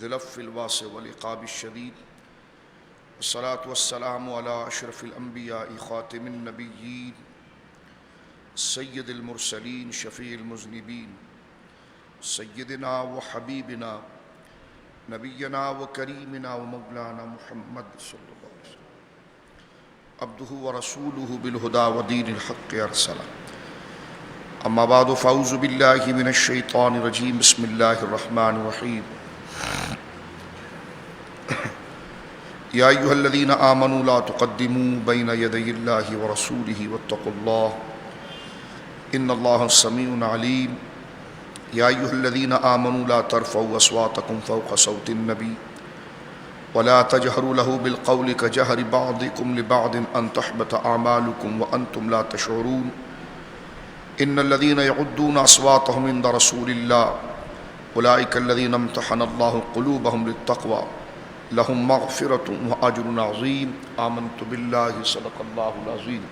ذي العفو الواسع والعقاب الشديد، والصلاة والسلام على أشرف الأنبياء خاتم النبيين سيد المرسلين شفيع المذنبين سيدنا وحبيبنا نبينا وكريمنا ومولانا محمد صلى الله عليه وسلم عبده ورسوله بالهدى ودين الحق أرسله. أما بعد فأعوذ بالله من الشيطان الرجيم. بسم الله الرحمن الرحيم. يا أيها الذين آمنوا لا تقدموا بين يدي الله ورسوله واتقوا الله إن الله سميع عليم. يا أيها الذين آمنوا لا ترفعوا أصواتكم فوق صوت النبي ولا تجهروا له بالقول كجهر بعضكم لبعض أن تحبط أعمالكم وأنتم لا تشعرون. إن الذين يعدون أصواتهم عند رسول الله أولئك الذين امتحن الله قلوبهم للتقوى لهم مغفرة وأجر عظيم. آمنت بالله صدق الله العظيم.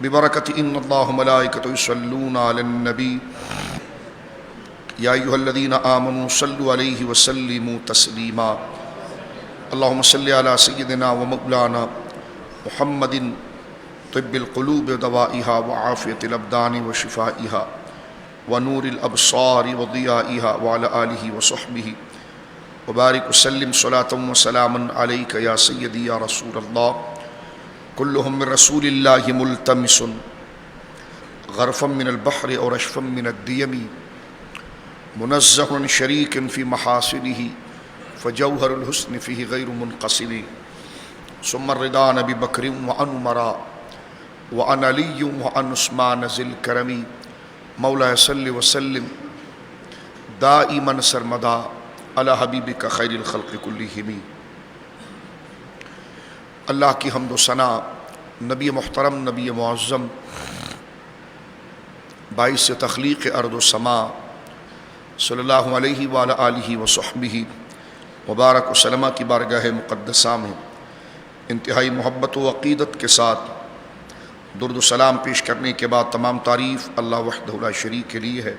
ببركة إن الله ملائكته يصلون على النبي يا أيها الذين آمنوا صلوا عليه وسلموا تسليما. اللهم صل على سيدنا ومولانا محمد طب القلوب ودوائها وعافية الأبدان وشفائها ونور الأبصار وضيائها وعلى آله وصحبه وبارك وسلم صلاة وسلاما عليك يا سيدي يا رسول الله. كلهم من رسول الله ملتمس غرفا من البحر أو رشفا من الديم منزه عن شريك في محاسنه فجوهر الحسن فيه غير منقسم. ثم الرضا نبي بكر وعن عمر وعن علي وعن عثمان ذي الكرم. مولاي صل وسلم دائما سرمدا على حبیبک خیر الخلق کلہم. اللہ کی حمد و ثنا نبی محترم نبی معظم باعث تخلیق ارض و سما صلی اللہ علیہ وآلہ آلہ وصحبہ مبارک وسلم کی بارگاہ مقدسہ میں انتہائی محبت و عقیدت کے ساتھ درود و سلام پیش کرنے کے بعد تمام تعریف اللہ وحدہ لا شریک کے لیے ہے.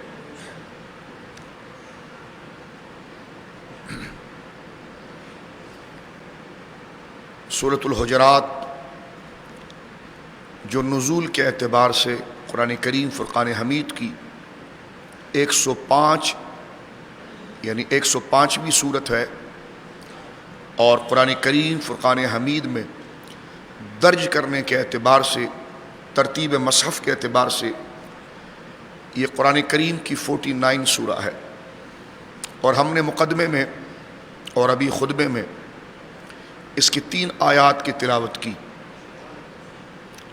سورۃ الحجرات جو نزول کے اعتبار سے قرآن کریم فرقان حمید کی 105 یعنی 105ویں صورت ہے، اور قرآن کریم فرقان حمید میں درج کرنے کے اعتبار سے ترتیب مصحف کے اعتبار سے یہ قرآن کریم کی 49 سورہ ہے. اور ہم نے مقدمے میں اور ابھی خطبے میں اس کی 3 آیات کی تلاوت کی،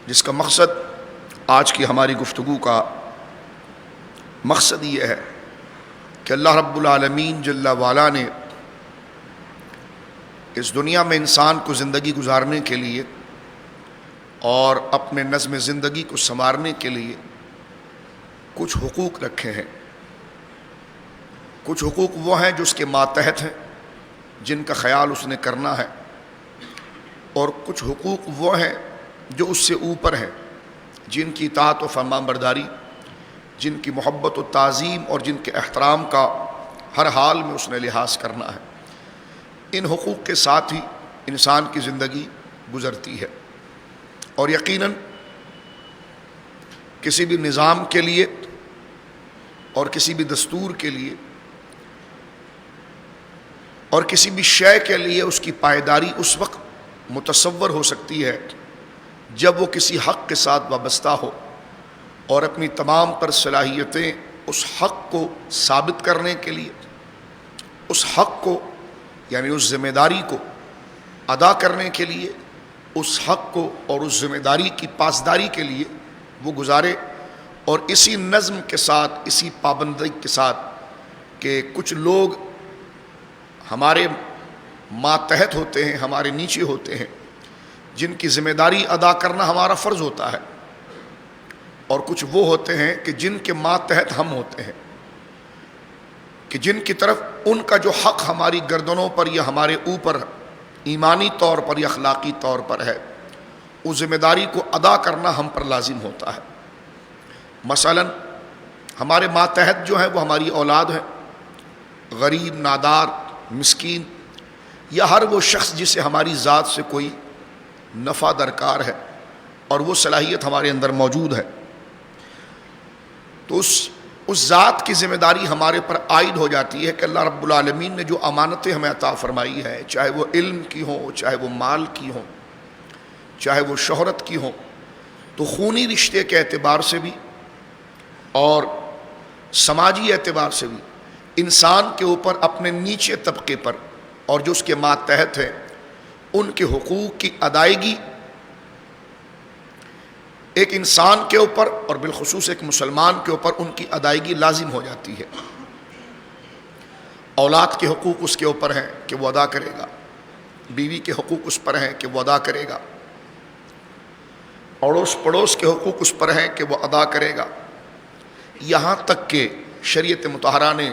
جس کا مقصد آج کی ہماری گفتگو کا مقصد یہ ہے کہ اللہ رب العالمین جل وعلا نے اس دنیا میں انسان کو زندگی گزارنے کے لیے اور اپنے نظم زندگی کو سنوارنے کے لیے کچھ حقوق رکھے ہیں. کچھ حقوق وہ ہیں جو اس کے ماتحت ہیں، جن کا خیال اس نے کرنا ہے، اور کچھ حقوق وہ ہیں جو اس سے اوپر ہیں، جن کی اطاعت و فرمان برداری، جن کی محبت و تعظیم اور جن کے احترام کا ہر حال میں اس نے لحاظ کرنا ہے. ان حقوق کے ساتھ ہی انسان کی زندگی گزرتی ہے. اور یقیناً کسی بھی نظام کے لیے اور کسی بھی دستور کے لیے اور کسی بھی شے کے لیے اس کی پائیداری اس وقت متصور ہو سکتی ہے جب وہ کسی حق کے ساتھ وابستہ ہو اور اپنی تمام تر صلاحیتیں اس حق کو ثابت کرنے کے لیے، اس حق کو یعنی اس ذمہ داری کو ادا کرنے کے لیے، اس حق کو اور اس ذمہ داری کی پاسداری کے لیے وہ گزارے. اور اسی نظم کے ساتھ، اسی پابندی کے ساتھ کہ کچھ لوگ ہمارے ماتحت ہوتے ہیں، ہمارے نیچے ہوتے ہیں، جن کی ذمہ داری ادا کرنا ہمارا فرض ہوتا ہے، اور کچھ وہ ہوتے ہیں کہ جن کے ماتحت ہم ہوتے ہیں، کہ جن کی طرف ان کا جو حق ہماری گردنوں پر یا ہمارے اوپر ایمانی طور پر یا اخلاقی طور پر ہے، اس ذمہ داری کو ادا کرنا ہم پر لازم ہوتا ہے. مثلا ہمارے ماتحت جو ہیں وہ ہماری اولاد ہیں، غریب، نادار، مسکین، یا ہر وہ شخص جسے ہماری ذات سے کوئی نفع درکار ہے اور وہ صلاحیت ہمارے اندر موجود ہے، تو اس ذات کی ذمہ داری ہمارے پر عائد ہو جاتی ہے کہ اللہ رب العالمین نے جو امانتیں ہمیں عطا فرمائی ہے، چاہے وہ علم کی ہوں، چاہے وہ مال کی ہوں، چاہے وہ شہرت کی ہوں، تو خونی رشتے کے اعتبار سے بھی اور سماجی اعتبار سے بھی انسان کے اوپر اپنے نیچے طبقے پر اور جو اس کے ماتحت ہیں ان کے حقوق کی ادائیگی ایک انسان کے اوپر اور بالخصوص ایک مسلمان کے اوپر ان کی ادائیگی لازم ہو جاتی ہے۔ اولاد کے حقوق اس کے اوپر ہیں کہ وہ ادا کرے گا، بیوی کے حقوق اس پر ہیں کہ وہ ادا کرے گا، اڑوس پڑوس کے حقوق اس پر ہیں کہ وہ ادا کرے گا، یہاں تک کہ شریعت مطہرہ نے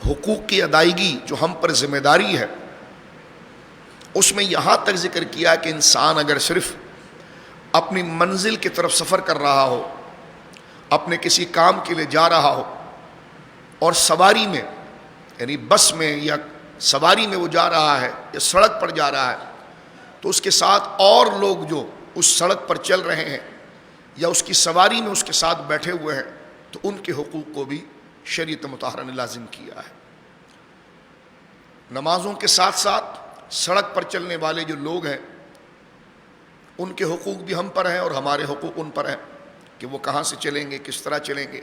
حقوق کی ادائیگی جو ہم پر ذمہ داری ہے اس میں یہاں تک ذکر کیا کہ انسان اگر صرف اپنی منزل کی طرف سفر کر رہا ہو، اپنے کسی کام کے لیے جا رہا ہو اور سواری میں یعنی بس میں یا سواری میں وہ جا رہا ہے یا سڑک پر جا رہا ہے، تو اس کے ساتھ اور لوگ جو اس سڑک پر چل رہے ہیں یا اس کی سواری میں اس کے ساتھ بیٹھے ہوئے ہیں تو ان کے حقوق کو بھی شریعت مطہرہ نے لازم کیا ہے۔ نمازوں کے ساتھ ساتھ سڑک پر چلنے والے جو لوگ ہیں ان کے حقوق بھی ہم پر ہیں اور ہمارے حقوق ان پر ہیں کہ وہ کہاں سے چلیں گے، کس طرح چلیں گے،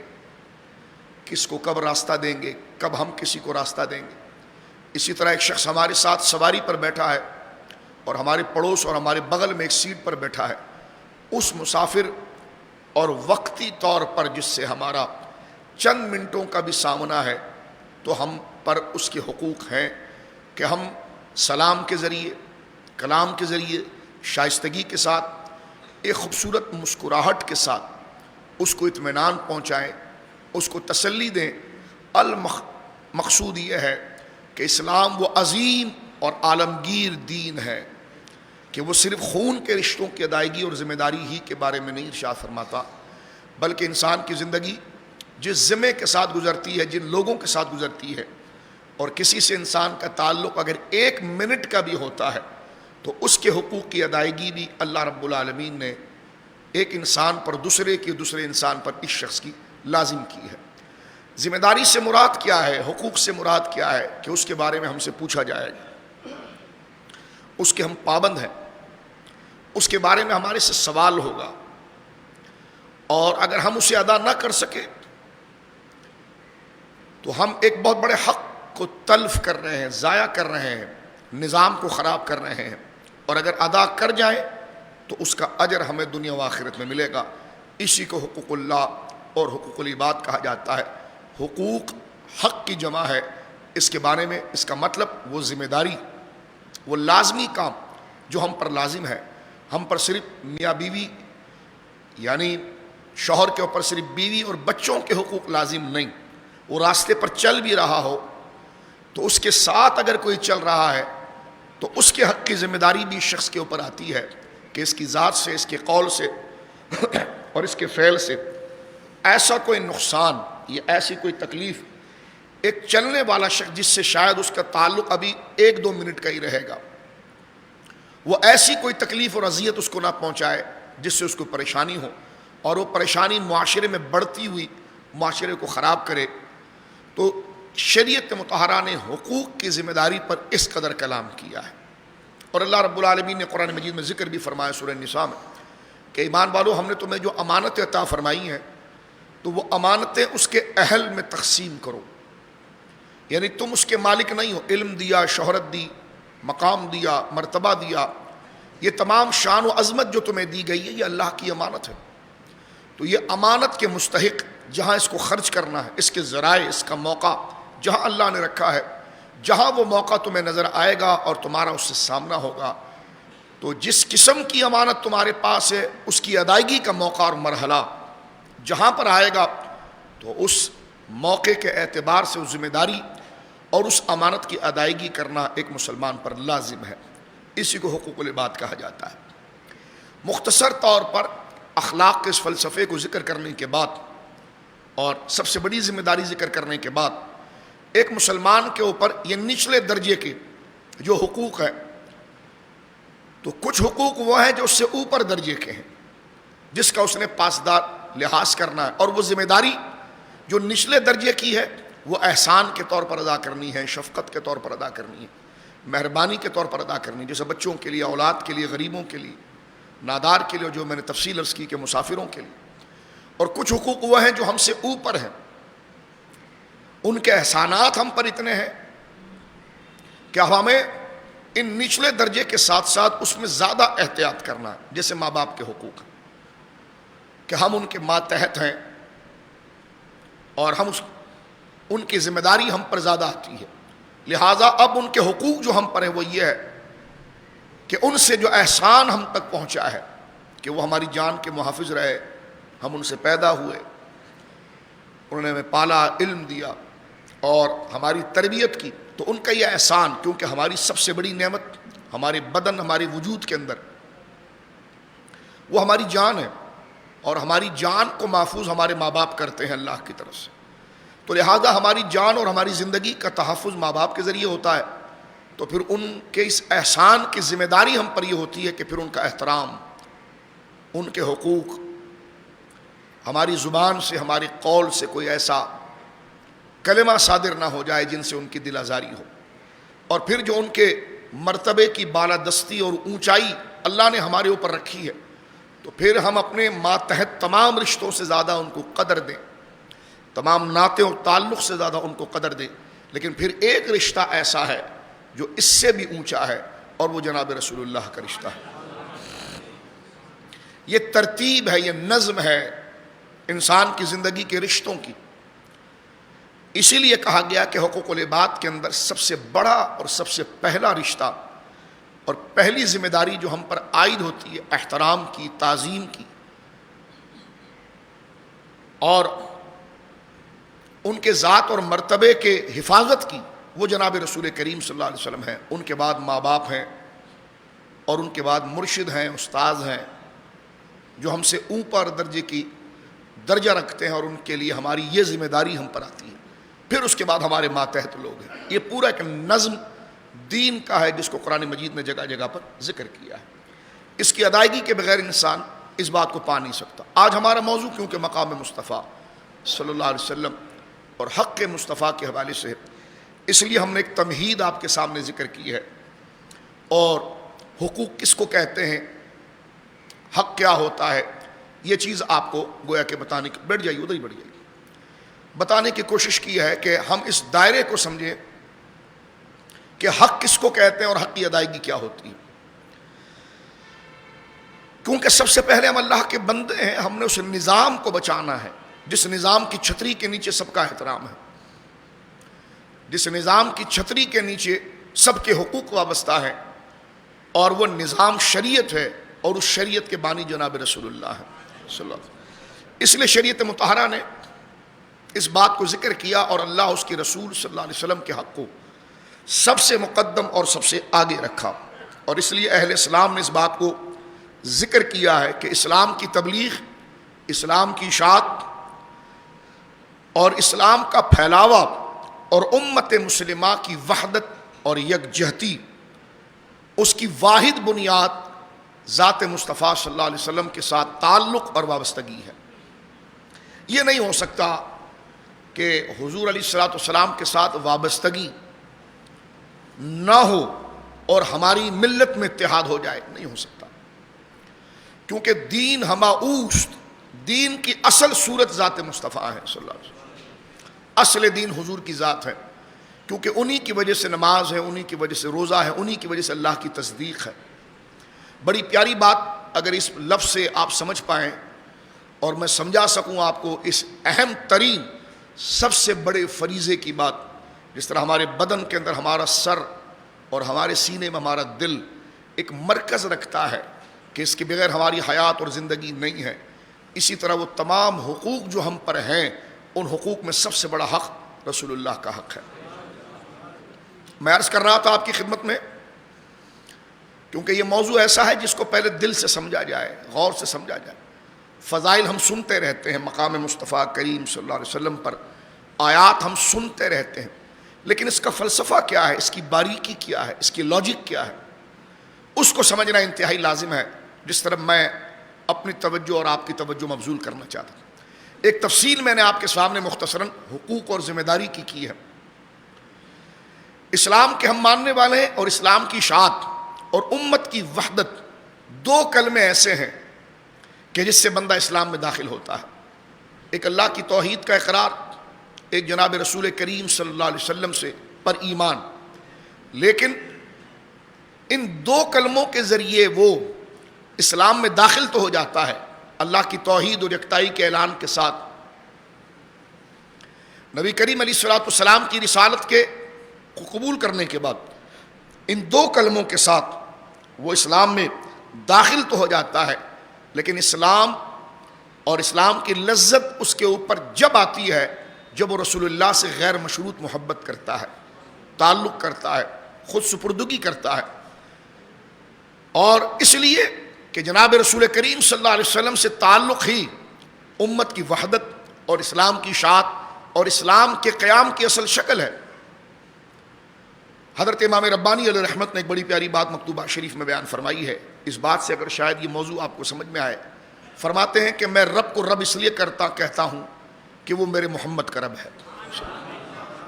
کس کو کب راستہ دیں گے، کب ہم کسی کو راستہ دیں گے۔ اسی طرح ایک شخص ہمارے ساتھ سواری پر بیٹھا ہے اور ہمارے پڑوس اور ہمارے بغل میں ایک سیٹ پر بیٹھا ہے، اس مسافر اور وقتی طور پر جس سے ہمارا چند منٹوں کا بھی سامنا ہے تو ہم پر اس کے حقوق ہیں کہ ہم سلام کے ذریعے، کلام کے ذریعے، شائستگی کے ساتھ، ایک خوبصورت مسکراہٹ کے ساتھ اس کو اطمینان پہنچائیں، اس کو تسلی دیں۔ مقصود یہ ہے کہ اسلام وہ عظیم اور عالمگیر دین ہے کہ وہ صرف خون کے رشتوں کی ادائیگی اور ذمہ داری ہی کے بارے میں نہیں ارشاد فرماتا، بلکہ انسان کی زندگی جس ذمے کے ساتھ گزرتی ہے، جن لوگوں کے ساتھ گزرتی ہے، اور کسی سے انسان کا تعلق اگر 1 منٹ کا بھی ہوتا ہے تو اس کے حقوق کی ادائیگی بھی اللہ رب العالمین نے ایک انسان پر دوسرے انسان پر اس شخص کی لازم کی ہے۔ ذمہ داری سے مراد کیا ہے، حقوق سے مراد کیا ہے کہ اس کے بارے میں ہم سے پوچھا جائے گا، اس کے ہم پابند ہیں، اس کے بارے میں ہمارے سے سوال ہوگا، اور اگر ہم اسے ادا نہ کر سکے تو ہم ایک بہت بڑے حق کو تلف کر رہے ہیں، ضائع کر رہے ہیں، نظام کو خراب کر رہے ہیں، اور اگر ادا کر جائیں تو اس کا اجر ہمیں دنیا و آخرت میں ملے گا۔ اسی کو حقوق اللہ اور حقوق العباد کہا جاتا ہے۔ حقوق حق کی جمع ہے، اس کے بارے میں اس کا مطلب وہ ذمہ داری، وہ لازمی کام جو ہم پر لازم ہے۔ ہم پر صرف میاں بیوی یعنی شوہر کے اوپر صرف بیوی اور بچوں کے حقوق لازم نہیں، وہ راستے پر چل بھی رہا ہو تو اس کے ساتھ اگر کوئی چل رہا ہے تو اس کے حق کی ذمہ داری بھی اس شخص کے اوپر آتی ہے کہ اس کی ذات سے، اس کے قول سے اور اس کے فعل سے ایسا کوئی نقصان یا ایسی کوئی تکلیف ایک چلنے والا شخص جس سے شاید اس کا تعلق ابھی 1-2 منٹ کا ہی رہے گا، وہ ایسی کوئی تکلیف اور اذیت اس کو نہ پہنچائے جس سے اس کو پریشانی ہو، اور وہ پریشانی معاشرے میں بڑھتی ہوئی معاشرے کو خراب کرے۔ تو شریعت مطہرہ نے حقوق کی ذمہ داری پر اس قدر کلام کیا ہے، اور اللہ رب العالمین نے قرآن مجید میں ذکر بھی فرمایا سورہ النساء میں کہ ایمان والو، ہم نے تمہیں جو امانتیں عطا فرمائی ہیں تو وہ امانتیں اس کے اہل میں تقسیم کرو، یعنی تم اس کے مالک نہیں ہو۔ علم دیا، شہرت دی، مقام دیا، مرتبہ دیا، یہ تمام شان و عظمت جو تمہیں دی گئی ہے یہ اللہ کی امانت ہے، تو یہ امانت کے مستحق جہاں اس کو خرچ کرنا ہے، اس کے ذرائع، اس کا موقع جہاں اللہ نے رکھا ہے، جہاں وہ موقع تمہیں نظر آئے گا اور تمہارا اس سے سامنا ہوگا، تو جس قسم کی امانت تمہارے پاس ہے اس کی ادائیگی کا موقع اور مرحلہ جہاں پر آئے گا تو اس موقع کے اعتبار سے اس ذمہ داری اور اس امانت کی ادائیگی کرنا ایک مسلمان پر لازم ہے۔ اسی کو حقوق العباد کہا جاتا ہے۔ مختصر طور پر اخلاق کے اس فلسفے کو ذکر کرنے کے بعد اور سب سے بڑی ذمہ داری ذکر کرنے کے بعد ایک مسلمان کے اوپر یہ نچلے درجے کے جو حقوق ہیں، تو کچھ حقوق وہ ہیں جو اس سے اوپر درجے کے ہیں، جس کا اس نے پاسدار لحاظ کرنا ہے، اور وہ ذمہ داری جو نچلے درجے کی ہے وہ احسان کے طور پر ادا کرنی ہے، شفقت کے طور پر ادا کرنی ہے، مہربانی کے طور پر ادا کرنی ہے، جیسے بچوں کے لیے، اولاد کے لیے، غریبوں کے لیے، نادار کے لیے، جو میں نے تفصیل عرض کی کہ مسافروں کے لیے۔ اور کچھ حقوق وہ ہیں جو ہم سے اوپر ہیں، ان کے احسانات ہم پر اتنے ہیں کہ ہمیں ان نچلے درجے کے ساتھ ساتھ اس میں زیادہ احتیاط کرنا ہے، جیسے ماں باپ کے حقوق کہ ہم ان کے ماتحت ہیں اور ان کی ذمہ داری ہم پر زیادہ آتی ہے، لہٰذا اب ان کے حقوق جو ہم پر ہیں وہ یہ ہے کہ ان سے جو احسان ہم تک پہنچا ہے کہ وہ ہماری جان کے محافظ رہے، ہم ان سے پیدا ہوئے، انہوں نے ہمیں پالا، علم دیا اور ہماری تربیت کی، تو ان کا یہ احسان، کیونکہ ہماری سب سے بڑی نعمت ہمارے بدن، ہمارے وجود کے اندر وہ ہماری جان ہے، اور ہماری جان کو محفوظ ہمارے ماں باپ کرتے ہیں اللہ کی طرف سے، تو لہذا ہماری جان اور ہماری زندگی کا تحفظ ماں باپ کے ذریعے ہوتا ہے، تو پھر ان کے اس احسان کی ذمہ داری ہم پر یہ ہوتی ہے کہ پھر ان کا احترام، ان کے حقوق، ہماری زبان سے، ہمارے قول سے کوئی ایسا کلمہ صادر نہ ہو جائے جن سے ان کی دل آزاری ہو، اور پھر جو ان کے مرتبے کی بالادستی اور اونچائی اللہ نے ہمارے اوپر رکھی ہے، تو پھر ہم اپنے ماتحت تمام رشتوں سے زیادہ ان کو قدر دیں، تمام ناطے اور تعلق سے زیادہ ان کو قدر دیں، لیکن پھر ایک رشتہ ایسا ہے جو اس سے بھی اونچا ہے، اور وہ جناب رسول اللہ کا رشتہ ہے۔ یہ ترتیب ہے، یہ نظم ہے انسان کی زندگی کے رشتوں کی، اسی لیے کہا گیا کہ حقوق العباد کے اندر سب سے بڑا اور سب سے پہلا رشتہ اور پہلی ذمہ داری جو ہم پر عائد ہوتی ہے احترام کی، تعظیم کی، اور ان کے ذات اور مرتبے کے حفاظت کی، وہ جناب رسول کریم صلی اللہ علیہ وسلم ہیں، ان کے بعد ماں باپ ہیں، اور ان کے بعد مرشد ہیں، استاذ ہیں، جو ہم سے اوپر درجے کی درجہ رکھتے ہیں، اور ان کے لیے ہماری یہ ذمہ داری ہم پر آتی ہے، پھر اس کے بعد ہمارے ماتحت لوگ ہیں۔ یہ پورا ایک نظم دین کا ہے جس کو قرآن مجید نے جگہ جگہ پر ذکر کیا ہے، اس کی ادائیگی کے بغیر انسان اس بات کو پا نہیں سکتا۔ آج ہمارا موضوع کیونکہ مقام مصطفیٰ صلی اللہ علیہ وسلم اور حق مصطفیٰ کے حوالے سے ہے، اس لیے ہم نے ایک تمہید آپ کے سامنے ذکر کی ہے، اور حقوق کس کو کہتے ہیں، حق کیا ہوتا ہے، یہ چیز آپ کو گویا کہ بتانے کی، بیٹھ جائیے ادھر ہی بیٹھ جائیے، بتانے کی کوشش کی ہے کہ ہم اس دائرے کو سمجھیں کہ حق کس کو کہتے ہیں اور حق کی ادائیگی کیا ہوتی ہے، کیونکہ سب سے پہلے ہم اللہ کے بندے ہیں، ہم نے اس نظام کو بچانا ہے جس نظام کی چھتری کے نیچے سب کا احترام ہے، جس نظام کی چھتری کے نیچے سب کے حقوق وابستہ ہیں، اور وہ نظام شریعت ہے، اور اس شریعت کے بانی جناب رسول اللہ ہے صلی اللہ علیہ وسلم۔ اس لیے شریعت مطہرہ نے اس بات کو ذکر کیا، اور اللہ اس کے رسول صلی اللہ علیہ وسلم کے حق کو سب سے مقدم اور سب سے آگے رکھا، اور اس لیے اہل اسلام نے اس بات کو ذکر کیا ہے کہ اسلام کی تبلیغ، اسلام کی اشاعت اور اسلام کا پھیلاوا اور امت مسلمہ کی وحدت اور یکجہتی، اس کی واحد بنیاد ذات مصطفیٰ صلی اللہ علیہ وسلم کے ساتھ تعلق اور وابستگی ہے۔ یہ نہیں ہو سکتا کہ حضور علیہ الصلوۃ والسلام کے ساتھ وابستگی نہ ہو اور ہماری ملت میں اتحاد ہو جائے، نہیں ہو سکتا، کیونکہ دین ہماؤست، دین کی اصل صورت ذات مصطفیٰ ہے صلی اللہ علیہ وسلم، اصل دین حضور کی ذات ہے، کیونکہ انہی کی وجہ سے نماز ہے، انہی کی وجہ سے روزہ ہے، انہی کی وجہ سے اللہ کی تصدیق ہے۔ بڑی پیاری بات اگر اس لفظ سے آپ سمجھ پائیں اور میں سمجھا سکوں آپ کو اس اہم ترین سب سے بڑے فریضے کی بات، جس طرح ہمارے بدن کے اندر ہمارا سر اور ہمارے سینے میں ہمارا دل ایک مرکز رکھتا ہے کہ اس کے بغیر ہماری حیات اور زندگی نہیں ہے، اسی طرح وہ تمام حقوق جو ہم پر ہیں، ان حقوق میں سب سے بڑا حق رسول اللہ کا حق ہے۔ میں عرض کر رہا تھا آپ کی خدمت میں، کیونکہ یہ موضوع ایسا ہے جس کو پہلے دل سے سمجھا جائے، غور سے سمجھا جائے۔ فضائل ہم سنتے رہتے ہیں، مقام مصطفیٰ کریم صلی اللہ علیہ وسلم پر آیات ہم سنتے رہتے ہیں، لیکن اس کا فلسفہ کیا ہے، اس کی باریکی کیا ہے، اس کی لاجک کیا ہے، اس کو سمجھنا انتہائی لازم ہے، جس طرح میں اپنی توجہ اور آپ کی توجہ مبذول کرنا چاہتا ہوں۔ ایک تفصیل میں نے آپ کے سامنے مختصراً حقوق اور ذمہ داری کی ہے۔ اسلام کے ہم ماننے والے ہیں، اور اسلام کی اشاعت اور امت کی وحدت دو کلمے ایسے ہیں کہ جس سے بندہ اسلام میں داخل ہوتا ہے۔ ایک اللہ کی توحید کا اقرار، ایک جناب رسول کریم صلی اللہ علیہ وسلم سے پر ایمان۔ لیکن ان دو کلموں کے ذریعے وہ اسلام میں داخل تو ہو جاتا ہے اللہ کی توحید اور یکتائی کے اعلان کے ساتھ۔ نبی کریم علیہ الصلوۃ والسلام کی رسالت کے قبول کرنے کے بعد ان دو کلموں کے ساتھ وہ اسلام میں داخل تو ہو جاتا ہے، لیکن اسلام اور اسلام کی لذت اس کے اوپر جب آتی ہے جب وہ رسول اللہ سے غیر مشروط محبت کرتا ہے، تعلق کرتا ہے، خود سپردگی کرتا ہے۔ اور اس لیے کہ جناب رسول کریم صلی اللہ علیہ وسلم سے تعلق ہی امت کی وحدت اور اسلام کی اشاعت اور اسلام کے قیام کی اصل شکل ہے۔ حضرت امام ربانی علیہ رحمت نے ایک بڑی پیاری بات مکتوبہ شریف میں بیان فرمائی ہے، اس بات سے اگر شاید یہ موضوع آپ کو سمجھ میں آئے۔ فرماتے ہیں کہ میں رب کو رب اس لیے کہتا ہوں کہ وہ میرے محمد کا رب ہے،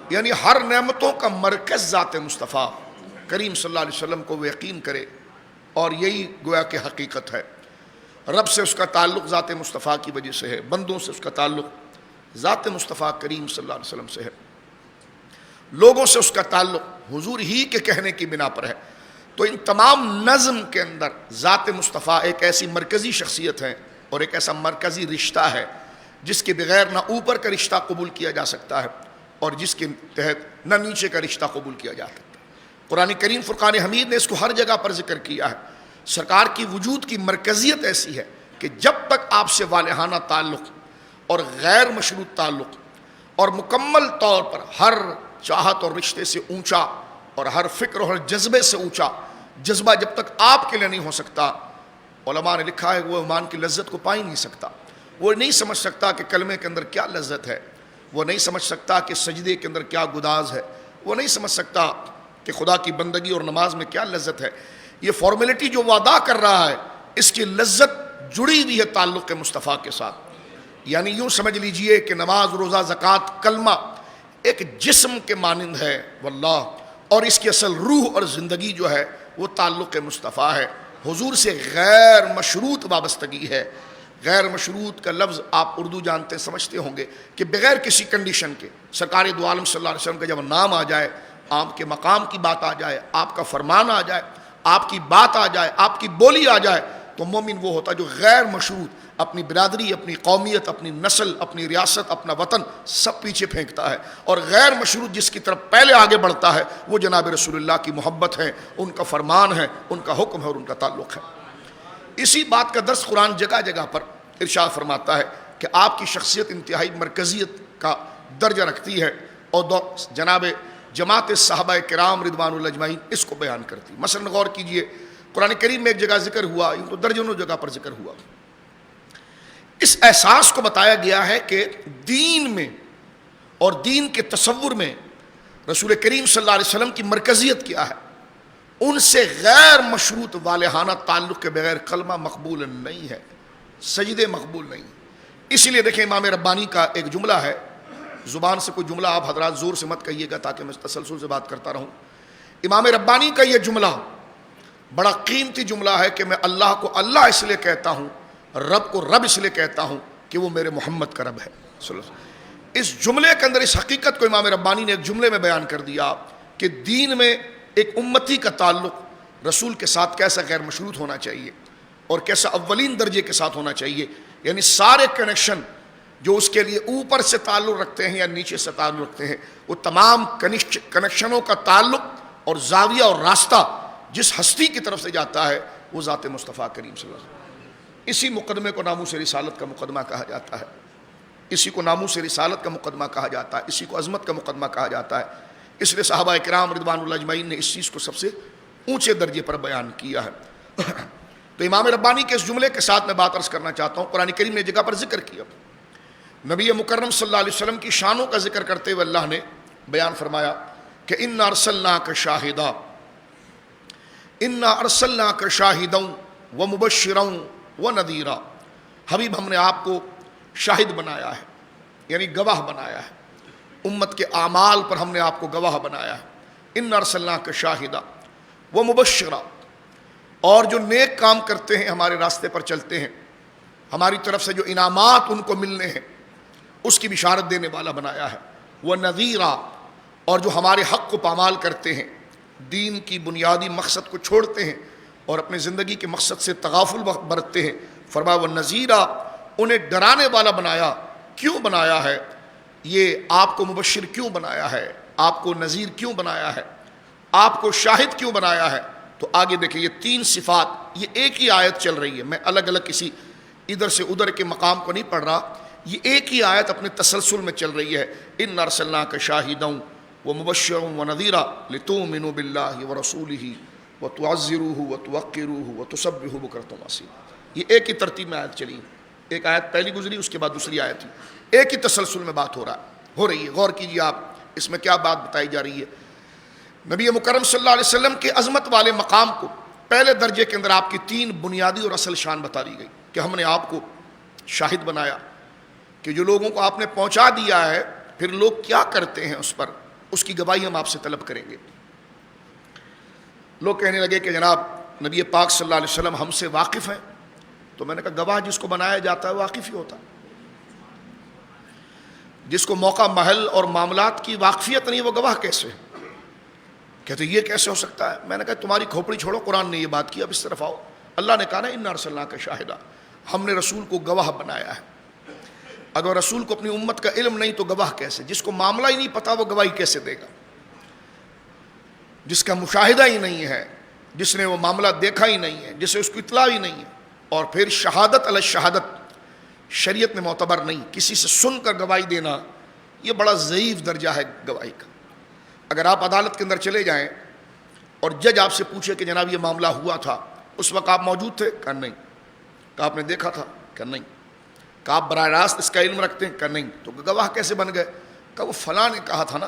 یعنی ہر نعمتوں کا مرکز ذات مصطفیٰ کریم صلی اللہ علیہ وسلم کو وہ یقین کرے، اور یہی گویا کہ حقیقت ہے۔ رب سے اس کا تعلق ذات مصطفیٰ کی وجہ سے ہے، بندوں سے اس کا تعلق ذات مصطفیٰ کریم صلی اللہ علیہ وسلم سے ہے، لوگوں سے اس کا تعلق حضور ہی کے کہنے کی بنا پر ہے۔ تو ان تمام نظم کے اندر ذات مصطفیٰ ایک ایسی مرکزی شخصیت ہے اور ایک ایسا مرکزی رشتہ ہے جس کے بغیر نہ اوپر کا رشتہ قبول کیا جا سکتا ہے اور جس کے تحت نہ نیچے کا رشتہ قبول کیا جا سکتا ہے۔ قرآن کریم فرقان حمید نے اس کو ہر جگہ پر ذکر کیا ہے۔ سرکار کی وجود کی مرکزیت ایسی ہے کہ جب تک آپ سے والہانہ تعلق اور غیر مشروط تعلق اور مکمل طور پر ہر چاہت اور رشتے سے اونچا اور ہر فکر اور ہر جذبے سے اونچا جذبہ جب تک آپ کے لیے نہیں ہو سکتا، علماء نے لکھا ہے وہ ایمان کی لذت کو پا ہی نہیں سکتا۔ وہ نہیں سمجھ سکتا کہ کلمے کے اندر کیا لذت ہے، وہ نہیں سمجھ سکتا کہ سجدے کے اندر کیا گداز ہے، وہ نہیں سمجھ سکتا کہ خدا کی بندگی اور نماز میں کیا لذت ہے۔ یہ فارمیلٹی جو وہ ادا کر رہا ہے اس کی لذت جڑی ہوئی ہے تعلق مصطفیٰ کے ساتھ۔ یعنی یوں سمجھ لیجئے کہ نماز، روزہ، زکوٰۃ، کلمہ ایک جسم کے مانند ہے واللہ، اور اس کی اصل روح اور زندگی جو ہے وہ تعلق مصطفیٰ ہے، حضور سے غیر مشروط وابستگی ہے۔ غیر مشروط کا لفظ آپ اردو جانتے سمجھتے ہوں گے کہ بغیر کسی کنڈیشن کے سرکار دو عالم صلی اللہ علیہ وسلم کا جب نام آ جائے، آپ کے مقام کی بات آ جائے، آپ کا فرمان آ جائے، آپ کی بات آ جائے، آپ کی بولی آ جائے، تو مومن وہ ہوتا جو غیر مشروط اپنی برادری، اپنی قومیت، اپنی نسل، اپنی ریاست، اپنا وطن سب پیچھے پھینکتا ہے، اور غیر مشروط جس کی طرف پہلے آگے بڑھتا ہے وہ جناب رسول اللہ کی محبت ہے، ان کا فرمان ہے، ان کا حکم ہے اور ان کا تعلق ہے۔ اسی بات کا درس قرآن جگہ جگہ پر ارشاد فرماتا ہے کہ آپ کی شخصیت انتہائی مرکزیت کا درجہ رکھتی ہے، اور جناب جماعت صحابہ کرام رضوان اللہ اجمعین اس کو بیان کرتی۔ مثلا غور کیجئے، قرآن کریم میں ایک جگہ ذکر ہوا، ان کو درجنوں جگہ پر ذکر ہوا، اس احساس کو بتایا گیا ہے کہ دین میں اور دین کے تصور میں رسول کریم صلی اللہ علیہ وسلم کی مرکزیت کیا ہے۔ ان سے غیر مشروط والہانہ تعلق کے بغیر کلمہ مقبول نہیں ہے، سجدے مقبول نہیں۔ اسی لیے دیکھیں امام ربانی کا ایک جملہ ہے، زبان سے کوئی جملہ آپ حضرات زور سے مت کہیے گا تاکہ میں تسلسل سے بات کرتا رہوں۔ امام ربانی کا یہ جملہ بڑا قیمتی جملہ ہے کہ میں اللہ کو اللہ اس لیے کہتا ہوں، رب کو رب اس لیے کہتا ہوں کہ وہ میرے محمد کا رب ہے۔ اس جملے کے اندر اس حقیقت کو امام ربانی نے ایک جملے میں بیان کر دیا کہ دین میں ایک امتی کا تعلق رسول کے ساتھ کیسا غیر مشروط ہونا چاہیے اور کیسا اولین درجے کے ساتھ ہونا چاہیے، یعنی سارے کنیکشن جو اس کے لیے اوپر سے تعلق رکھتے ہیں یا نیچے سے تعلق رکھتے ہیں، وہ تمام کنیکشنوں کا تعلق اور زاویہ اور راستہ جس ہستی کی طرف سے جاتا ہے وہ ذات مصطفیٰ کریم صلی اللہ علیہ وسلم۔ اسی مقدمے کو ناموس رسالت کا مقدمہ کہا جاتا ہے، اسی کو ناموس رسالت کا مقدمہ کہا جاتا ہے، اسی کو عظمت کا مقدمہ کہا جاتا ہے۔ اس لیے صحابہ کرام رضوان اللہ اجمعین نے اس چیز کو سب سے اونچے درجے پر بیان کیا ہے۔ تو امام ربانی کے اس جملے کے ساتھ میں بات عرض کرنا چاہتا ہوں، قرآن کریم نے جگہ پر ذکر کیا، نبی مکرم صلی اللہ علیہ وسلم کی شانوں کا ذکر کرتے ہوئے اللہ نے بیان فرمایا کہ انا ارسلناک شاہدا، انا ارسلناک شاہدا ومبشرا ونذیرا، حبیب ہم نے آپ کو شاہد بنایا ہے، یعنی گواہ بنایا ہے، امت کے اعمال پر ہم نے آپ کو گواہ بنایا ہے۔ انا ارسلناک شاہدا ومبشرا، اور جو نیک کام کرتے ہیں، ہمارے راستے پر چلتے ہیں، ہماری طرف سے جو انعامات ان کو ملنے ہیں اس کی بشارت دینے والا بنایا ہے، ونذیرا، اور جو ہمارے حق کو پامال کرتے ہیں، دین کی بنیادی مقصد کو چھوڑتے ہیں اور اپنے زندگی کے مقصد سے تغافل برتتے ہیں، فرمایا ونذیرا، انہیں ڈرانے والا بنایا۔ کیوں بنایا ہے؟ یہ آپ کو مبشر کیوں بنایا ہے، آپ کو نذیر کیوں بنایا ہے، آپ کو شاہد کیوں بنایا ہے؟ تو آگے دیکھیں، یہ تین صفات، یہ ایک ہی آیت چل رہی ہے، میں الگ الگ کسی ادھر سے ادھر کے مقام کو نہیں پڑھ رہا، یہ ایک ہی آیت اپنے تسلسل میں چل رہی ہے۔ انا ارسلناک شاہدا ومبشرا ونذیرا لتؤمنوا باللہ ورسولہ وتعزروہ وتوقروہ وتسبحوہ بکرۃ واصیلا۔ یہ ایک ہی ترتیب میں آیت چلی، ایک آیت پہلی گزری، اس کے بعد دوسری آیت تھی، ایک ہی تسلسل میں بات ہو رہی ہے۔ غور کیجیے آپ، اس میں کیا بات بتائی جا رہی ہے؟ نبی مکرم صلی اللہ علیہ وسلم کے عظمت والے مقام کو پہلے درجے کے اندر آپ کی تین بنیادی اور اصل شان بتا دی گئی کہ ہم نے آپ کو شاہد بنایا، کہ جو لوگوں کو آپ نے پہنچا دیا ہے، پھر لوگ کیا کرتے ہیں اس پر، اس کی گواہی ہم آپ سے طلب کریں گے۔ لوگ کہنے لگے کہ جناب نبی پاک صلی اللہ علیہ وسلم ہم سے واقف ہیں، تو میں نے کہا گواہ جس کو بنایا جاتا ہے واقف ہی ہوتا ہے، جس کو موقع محل اور معاملات کی واقفیت نہیں وہ گواہ کیسے؟ کہتے یہ کیسے ہو سکتا ہے؟ میں نے کہا تمہاری کھوپڑی چھوڑو، قرآن نے یہ بات کی، اب اس طرف آؤ۔ اللہ نے کہا نا انا ارسلناک شاہدا، ہم نے رسول کو گواہ بنایا ہے۔ اگر رسول کو اپنی امت کا علم نہیں تو گواہ کیسے؟ جس کو معاملہ ہی نہیں پتا وہ گواہی کیسے دے گا؟ جس کا مشاہدہ ہی نہیں ہے، جس نے وہ معاملہ دیکھا ہی نہیں ہے، جسے اس کو اطلاع ہی نہیں ہے، اور پھر شہادت علی شہادت شریعت میں معتبر نہیں، کسی سے سن کر گواہی دینا یہ بڑا ضعیف درجہ ہے گواہی کا۔ اگر آپ عدالت کے اندر چلے جائیں اور جج آپ سے پوچھے کہ جناب یہ معاملہ ہوا تھا، اس وقت آپ موجود تھے؟ کہا نہیں۔ کہا آپ نے دیکھا تھا؟ کہا نہیں۔ کہا آپ براہ راست اس کا علم رکھتے ہیں؟ کہا نہیں۔ تو گواہ کیسے بن گئے؟ کہا وہ فلاں نے کہا تھا نا،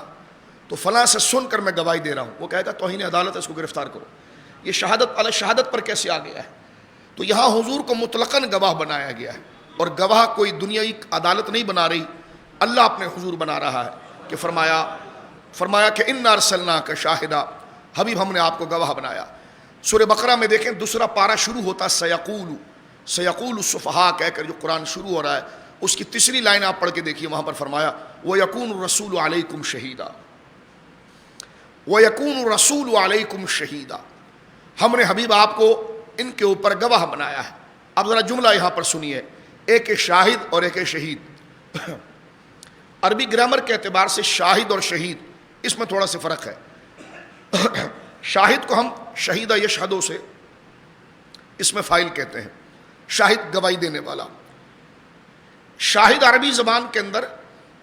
تو فلاں سے سن کر میں گواہی دے رہا ہوں۔ وہ کہے گا توہین عدالت ہے، اس کو گرفتار کرو۔ یہ شہادت علی شہادت پر کیسے آ گیا ہے؟ تو یہاں حضور کو مطلقاً گواہ بنایا گیا ہے، اور گواہ کوئی دنیائی عدالت نہیں بنا رہی، اللہ اپنے حضور بنا رہا ہے کہ فرمایا کہ انا ارسلناک شاہدا، حبیب ہم نے آپ کو گواہ بنایا۔ سورہ بقرہ میں دیکھیں دوسرا پارہ شروع ہوتا سیقول السفہاء کہہ کر جو قرآن شروع ہو رہا ہے، اس کی تیسری لائن آپ پڑھ کے دیکھیے، وہاں پر فرمایا وَيَكُونُ الرَّسُولُ عَلَيْكُمْ شَهِيدًا، وَيَكُونُ الرَّسُولُ عَلَيْكُمْ شَهِيدًا، ہم نے حبیب آپ کو ان کے اوپر گواہ بنایا ہے۔ اب ذرا جملہ یہاں پر سنیے، ایک ہے شاہد اور ایک ہے شہید۔ عربی گرامر کے اعتبار سے شاہد اور شہید اس میں تھوڑا سا فرق ہے۔ شاہد کو ہم شہیدہ یشہدو سے اس میں فاعل کہتے ہیں، شاہد گواہی دینے والا۔ شاہد عربی زبان کے اندر،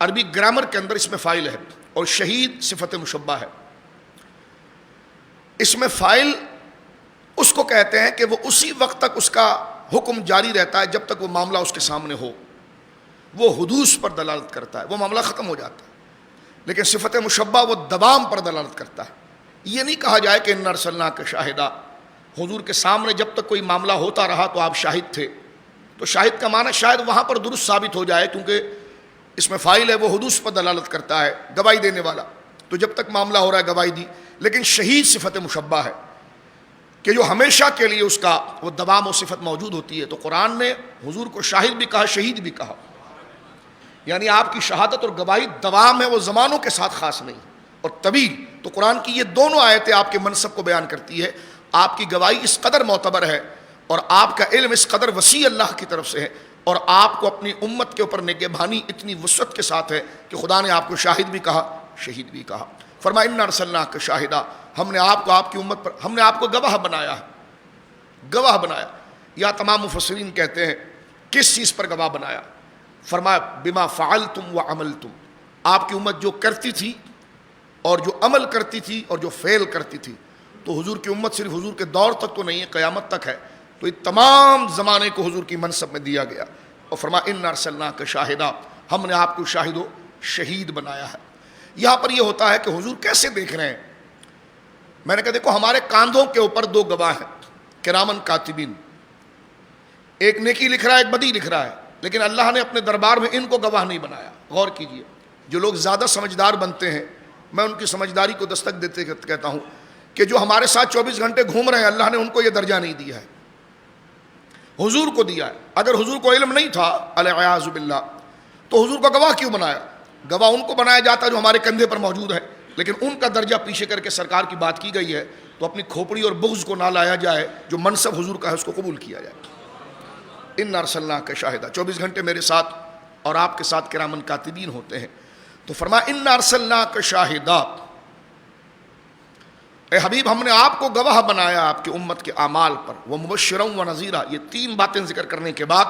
عربی گرامر کے اندر اس میں فاعل ہے، اور شہید صفت مشبہ ہے۔ اس میں فاعل اس کو کہتے ہیں کہ وہ اسی وقت تک اس کا حکم جاری رہتا ہے جب تک وہ معاملہ اس کے سامنے ہو، وہ حدوث پر دلالت کرتا ہے، وہ معاملہ ختم ہو جاتا ہے۔ لیکن صفت مشبہ وہ دوام پر دلالت کرتا ہے۔ یہ نہیں کہا جائے کہ انا ارسلناک شاہدا، حضور کے سامنے جب تک کوئی معاملہ ہوتا رہا تو آپ شاہد تھے، تو شاہد کا معنی شاید وہاں پر درست ثابت ہو جائے، کیونکہ اس میں فاعل ہے، وہ حدوث پر دلالت کرتا ہے، گواہی دینے والا، تو جب تک معاملہ ہو رہا ہے گواہی دی۔ لیکن شہید صفت مشبہ ہے کہ جو ہمیشہ کے لیے اس کا وہ دوام و صفت موجود ہوتی ہے۔ تو قرآن نے حضور کو شاہد بھی کہا، شہید بھی کہا، یعنی آپ کی شہادت اور گواہی دوام ہے، وہ زمانوں کے ساتھ خاص نہیں، اور طویل۔ تو قرآن کی یہ دونوں آیتیں آپ کے منصب کو بیان کرتی ہے، آپ کی گواہی اس قدر معتبر ہے اور آپ کا علم اس قدر وسیع اللہ کی طرف سے ہے، اور آپ کو اپنی امت کے اوپر نگہبانی اتنی وسعت کے ساتھ ہے کہ خدا نے آپ کو شاہد بھی کہا، شہید بھی کہا۔ فرمایا انا ارسلناک شاہدا، ہم نے آپ کو آپ کی امت پر، ہم نے آپ کو گواہ بنایا ہے۔ گواہ بنایا، یا تمام مفسرین کہتے ہیں کس چیز پر گواہ بنایا؟ فرمایا بما فعلتم وعملتم، آپ کی امت جو کرتی تھی اور جو عمل کرتی تھی اور جو فعل کرتی تھی۔ تو حضور کی امت صرف حضور کے دور تک تو نہیں ہے، قیامت تک ہے، تو یہ تمام زمانے کو حضور کی منصب میں دیا گیا۔ اور فرمایا انا ارسلناک شاہدا، ہم نے آپ کو شاہد و شہید بنایا ہے۔ یہاں پر یہ ہوتا ہے کہ حضور کیسے دیکھ رہے ہیں؟ میں نے کہا دیکھو ہمارے کاندھوں کے اوپر دو گواہ ہیں کرامن کاتبین، ایک نیکی لکھ رہا ہے ایک بدی لکھ رہا ہے، لیکن اللہ نے اپنے دربار میں ان کو گواہ نہیں بنایا۔ غور کیجئے، جو لوگ زیادہ سمجھدار بنتے ہیں میں ان کی سمجھداری کو دستک دیتے کہتا ہوں کہ جو ہمارے ساتھ 24 گھنٹے گھوم رہے ہیں اللہ نے ان کو یہ درجہ نہیں دیا ہے، حضور کو دیا ہے۔ اگر حضور کو علم نہیں تھا العیاذ باللہ تو حضور کو گواہ کیوں بنایا؟ گواہ ان کو بنایا جاتا جو ہمارے کندھے پر موجود ہے، لیکن ان کا درجہ پیچھے کر کے سرکار کی بات کی گئی ہے تو اپنی کھوپڑی اور بغض کو نہ لایا جائے، جو منصب حضور کا ہے اس کو قبول کیا جائے۔ ان ارسلناک شاہدا، 24 گھنٹے میرے ساتھ اور آپ کے ساتھ کرامن کاتبین ہوتے ہیں۔ تو فرمایا ان ارسلناک شاہدا، اے حبیب ہم نے آپ کو گواہ بنایا آپ کی امت کے اعمال پر، وہ مبشرا و نذیرا۔ یہ تین باتیں ذکر کرنے کے بعد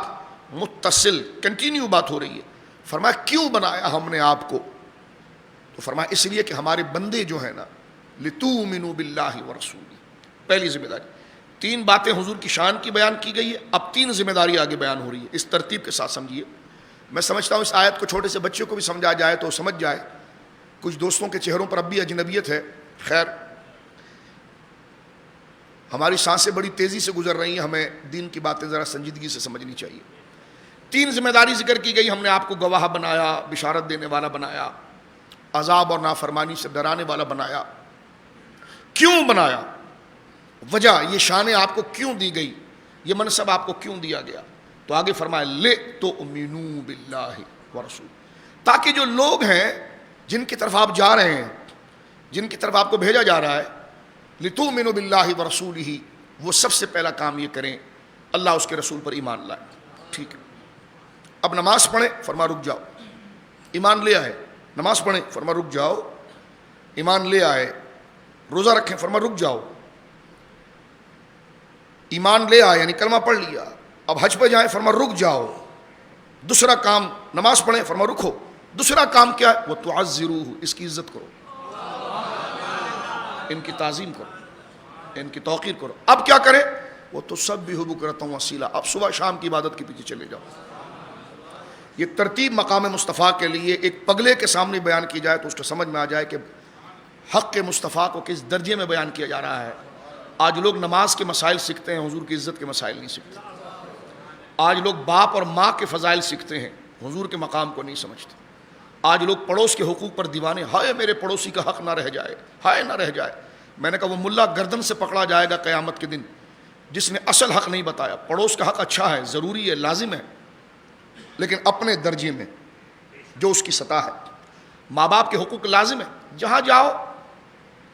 متصل کنٹینیو بات ہو رہی ہے۔ فرمایا کیوں بنایا ہم نے آپ کو؟ تو فرمایا اس لیے کہ ہمارے بندے جو ہیں نا لتؤمنوا باللہ ورسولہ، پہلی ذمہ داری۔ تین باتیں حضور کی شان کی بیان کی گئی ہے، اب تین ذمہ داری آگے بیان ہو رہی ہے، اس ترتیب کے ساتھ سمجھیے۔ میں سمجھتا ہوں اس آیت کو چھوٹے سے بچے کو بھی سمجھا جائے تو سمجھ جائے۔ کچھ دوستوں کے چہروں پر اب بھی اجنبیت ہے، خیر ہماری سانسیں بڑی تیزی سے گزر رہی ہیں، ہمیں دین کی باتیں ذرا سنجیدگی سے سمجھنی چاہیے۔ تین ذمہ داری ذکر کی گئی، ہم نے آپ کو گواہ بنایا، بشارت دینے والا بنایا، عذاب اور نافرمانی سے ڈرانے والا بنایا۔ کیوں بنایا؟ وجہ، یہ شانیں آپ کو کیوں دی گئی، یہ منصب آپ کو کیوں دیا گیا؟ تو آگے فرمایا لِتُؤْمِنُوا بِاللَّهِ وَرَسُولِهِ، تاکہ جو لوگ ہیں جن کی طرف آپ جا رہے ہیں، جن کی طرف آپ کو بھیجا جا رہا ہے، لِتُؤْمِنُوا بِاللَّهِ وَرَسُولِهِ، وہ سب سے پہلا کام یہ کریں اللہ اس کے رسول پر ایمان لائیں۔ ٹھیک ہے، اب نماز پڑھیں، فرما رک جاؤ، ایمان لے آئے۔ نماز پڑھیں، فرما رک جاؤ، ایمان لے آئے۔ روزہ رکھیں، فرما رک جاؤ، ایمان لے آئے، یعنی کلمہ پڑھ لیا۔ اب حج پہ جائیں، فرما رک جاؤ۔ دوسرا کام، نماز پڑھیں، فرما رکو۔ دوسرا کام کیا ہے؟ وہ تعزروہ، اس کی عزت کرو، ان کی تعظیم کرو، ان کی توقیر کرو۔ اب کیا کریں؟ وہ تسبحوا بکرۃ وأصیلا، اب صبح شام کی عبادت کے پیچھے چلے جاؤ۔ یہ ترتیب مقام مصطفیٰ کے لیے ایک پگلے کے سامنے بیان کی جائے تو اس کو سمجھ میں آ جائے کہ حق کے مصطفیٰ کو کس درجے میں بیان کیا جا رہا ہے۔ آج لوگ نماز کے مسائل سیکھتے ہیں، حضور کی عزت کے مسائل نہیں سیکھتے۔ آج لوگ باپ اور ماں کے فضائل سیکھتے ہیں، حضور کے مقام کو نہیں سمجھتے۔ آج لوگ پڑوس کے حقوق پر دیوانے، ہائے میرے پڑوسی کا حق نہ رہ جائے، ہائے نہ رہ جائے۔ میں نے کہا وہ ملا گردن سے پکڑا جائے گا قیامت کے دن جس نے اصل حق نہیں بتایا۔ پڑوس کا حق اچھا ہے، ضروری ہے، لازم ہے، لیکن اپنے درجے میں جو اس کی سطح ہے۔ ماں باپ کے حقوق لازم ہے، جہاں جاؤ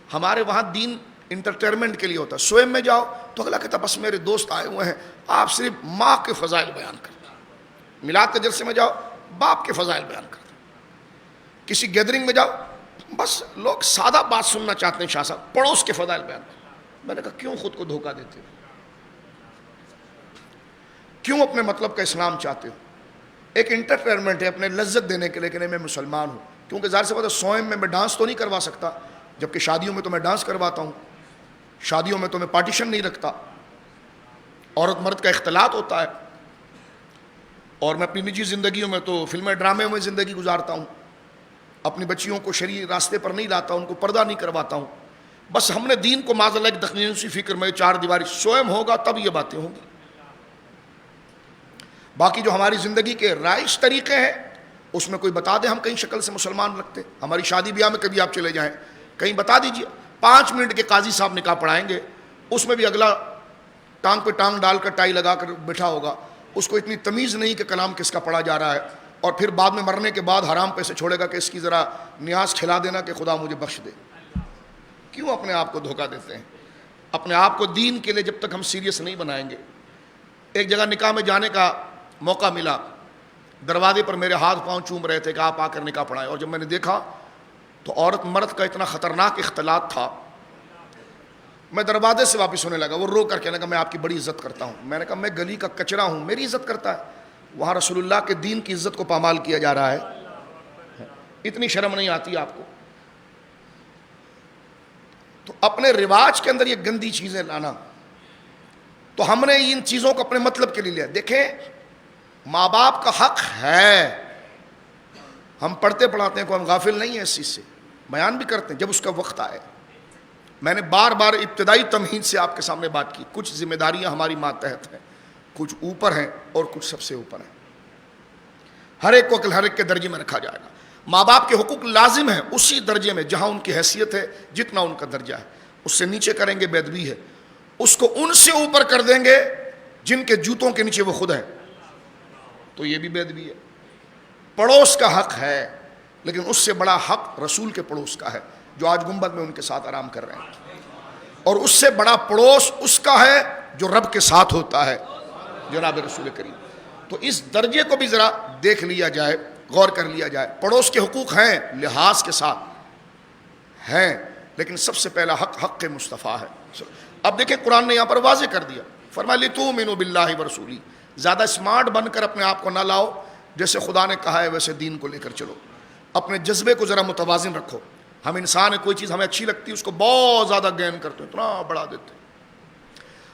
ہمارے وہاں دین انٹرٹینمنٹ کے لیے ہوتا ہے۔ سوئم میں جاؤ تو اگلا کہتا بس میرے دوست آئے ہوئے ہیں، آپ صرف ماں کے فضائل بیان کرتے ہیں۔ میلاد کے جلسے میں جاؤ، باپ کے فضائل بیان کرتے ہیں۔ کسی گیدرنگ میں جاؤ، بس لوگ سادہ بات سننا چاہتے ہیں، شاہ صاحب پڑوس کے فضائل بیان کرتے ہیں۔ میں نے کہا کیوں خود کو دھوکہ دیتے ہو؟ کیوں اپنے مطلب کا اسلام چاہتے ہو؟ ایک انٹرٹینمنٹ ہے اپنے لذت دینے کے لیے کہ میں مسلمان ہوں، کیونکہ ظاہر سی بات ہے سوئم میں ڈانس تو نہیں کروا سکتا، جبکہ شادیوں میں تو میں ڈانس کرواتا ہوں، شادیوں میں تو میں پارٹیشن نہیں رکھتا، عورت مرد کا اختلاط ہوتا ہے، اور میں اپنی نجی زندگیوں میں تو فلمیں ڈرامے میں زندگی گزارتا ہوں، اپنی بچیوں کو شرعی راستے پر نہیں لاتا، ان کو پردہ نہیں کرواتا ہوں۔ بس ہم نے دین کو معاذ اللہ ایک دقیقی فکر میں چار دیواری سوئم ہوگا تب یہ باتیں ہوں گی۔ باقی جو ہماری زندگی کے رائج طریقے ہیں اس میں کوئی بتا دے ہم کہیں شکل سے مسلمان رکھتے، ہماری شادی بیاہ میں کبھی آپ چلے جائیں کہیں بتا دیجئے، 5 منٹ کے قاضی صاحب نکاح پڑھائیں گے، اس میں بھی اگلا ٹانگ پہ ٹانگ ڈال کر ٹائی لگا کر بیٹھا ہوگا، اس کو اتنی تمیز نہیں کہ کلام کس کا پڑھا جا رہا ہے، اور پھر بعد میں مرنے کے بعد حرام پیسے چھوڑے گا کہ اس کی ذرا نیاز کھلا دینا کہ خدا مجھے بخش دے۔ کیوں اپنے آپ کو دھوکہ دیتے ہیں؟ اپنے آپ کو دین کے لیے جب تک ہم سیریس نہیں بنائیں گے۔ ایک جگہ نکاح میں جانے کا موقع ملا، دروازے پر میرے ہاتھ پاؤں چوم رہے تھے کہ آپ آ کر نکاح پڑھائیں، اور جب میں نے دیکھا تو عورت مرد کا اتنا خطرناک اختلاط تھا، میں دروازے سے واپس ہونے لگا۔ وہ رو کر کہنے لگا میں آپ کی بڑی عزت کرتا ہوں۔ میں نے کہا میں گلی کا کچرا ہوں، میری عزت کرتا ہے؟ وہاں رسول اللہ کے دین کی عزت کو پامال کیا جا رہا ہے، اتنی شرم نہیں آتی آپ کو؟ تو اپنے رواج کے اندر یہ گندی چیزیں لانا، تو ہم نے ان چیزوں کو اپنے مطلب کے لیے لیا۔ دیکھیں ماں باپ کا حق ہے، ہم پڑھتے پڑھاتے ہیں کو ہم غافل نہیں ہیں اس چیز سے، بیان بھی کرتے ہیں جب اس کا وقت آئے. میں نے بار بار ابتدائی تمہید سے آپ کے سامنے بات کی. کچھ ذمہ داریاں ہماری ماتحت ہیں, کچھ اوپر ہیں اور کچھ سب سے اوپر ہیں. ہر ایک کو ہر ایک کے درجے میں رکھا جائے گا. ماں باپ کے حقوق لازم ہیں اسی درجے میں جہاں ان کی حیثیت ہے, جتنا ان کا درجہ ہے. اس سے نیچے کریں گے بے ادبی ہے. اس کو ان سے اوپر کر دیں گے جن کے جوتوں کے نیچے وہ خود ہیں, تو یہ بھی بے ادبی ہے. پڑوس کا حق ہے, لیکن اس سے بڑا حق رسول کے پڑوس کا ہے جو آج گنبد میں ان کے ساتھ آرام کر رہے ہیں. اور اس سے بڑا پڑوس اس کا ہے جو رب کے ساتھ ہوتا ہے, جناب رسول کریم. تو اس درجے کو بھی ذرا دیکھ لیا جائے, غور کر لیا جائے. پڑوس کے حقوق ہیں لحاظ کے ساتھ ہیں, لیکن سب سے پہلا حق حق مصطفیٰ ہے. اب دیکھیں قرآن نے یہاں پر واضح کر دیا, فرمایا لِتُؤْمِنُوا بِاللَّهِ وَرَسُولِهِ. زیادہ اسمارٹ بن کر اپنے آپ کو نہ لاؤ, جیسے خدا نے کہا ہے ویسے دین کو لے کر چلو. اپنے جذبے کو ذرا متوازن رکھو. ہم انسان ہے, کوئی چیز ہمیں اچھی لگتی ہے اس کو بہت زیادہ گین کرتے ہیں, اتنا بڑھا دیتے ہیں.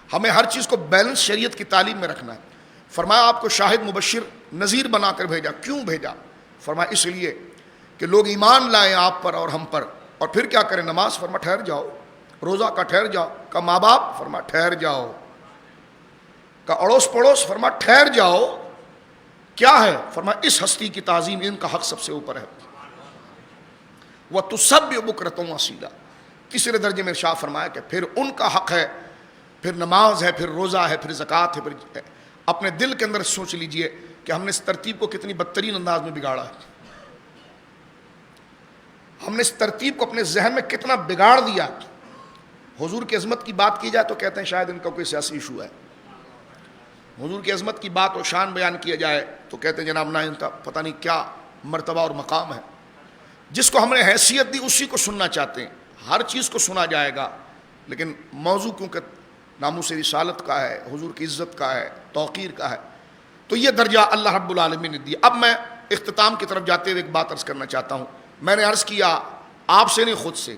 ہمیں ہر چیز کو بیلنس شریعت کی تعلیم میں رکھنا ہے. فرمایا آپ کو شاہد مبشر نذیر بنا کر بھیجا. کیوں بھیجا؟ فرمایا اس لیے کہ لوگ ایمان لائیں آپ پر اور ہم پر. اور پھر کیا کریں؟ نماز. فرمایا ٹھہر جاؤ. روزہ کا ٹھہر جاؤ. کا ماں باپ. فرمایا ٹھہر جاؤ. کا اڑوس پڑوس. فرمایا ٹھہر جاؤ. کیا ہے؟ فرمایا اس ہستی کی تعظیم, ان کا حق سب سے اوپر ہے. وَتُسَبِّحُ بُكْرَةً وَأَصِيلًا. تیسرے درجے میں ارشاد فرمایا کہ پھر ان کا حق ہے, پھر نماز ہے, پھر روزہ ہے, پھر زکوٰۃ ہے, پھر اپنے دل کے اندر سوچ لیجئے کہ ہم نے اس ترتیب کو کتنی بدترین انداز میں بگاڑا ہے. ہم نے اس ترتیب کو اپنے ذہن میں کتنا بگاڑ دیا. حضور کی عظمت کی بات کی جائے تو کہتے ہیں شاید ان کا کوئی سیاسی ایشو ہے. حضور کی عظمت کی بات اور شان بیان کیا جائے تو کہتے ہیں جناب نہ ان کا پتہ نہیں کیا مرتبہ اور مقام ہے. جس کو ہم نے حیثیت دی اسی کو سننا چاہتے ہیں. ہر چیز کو سنا جائے گا, لیکن موضوع کیونکہ ناموس رسالت کا ہے, حضور کی عزت کا ہے, توقیر کا ہے, تو یہ درجہ اللہ رب العالمین نے دیا. اب میں اختتام کی طرف جاتے ہوئے ایک بات عرض کرنا چاہتا ہوں. میں نے عرض کیا آپ سے نہیں, خود سے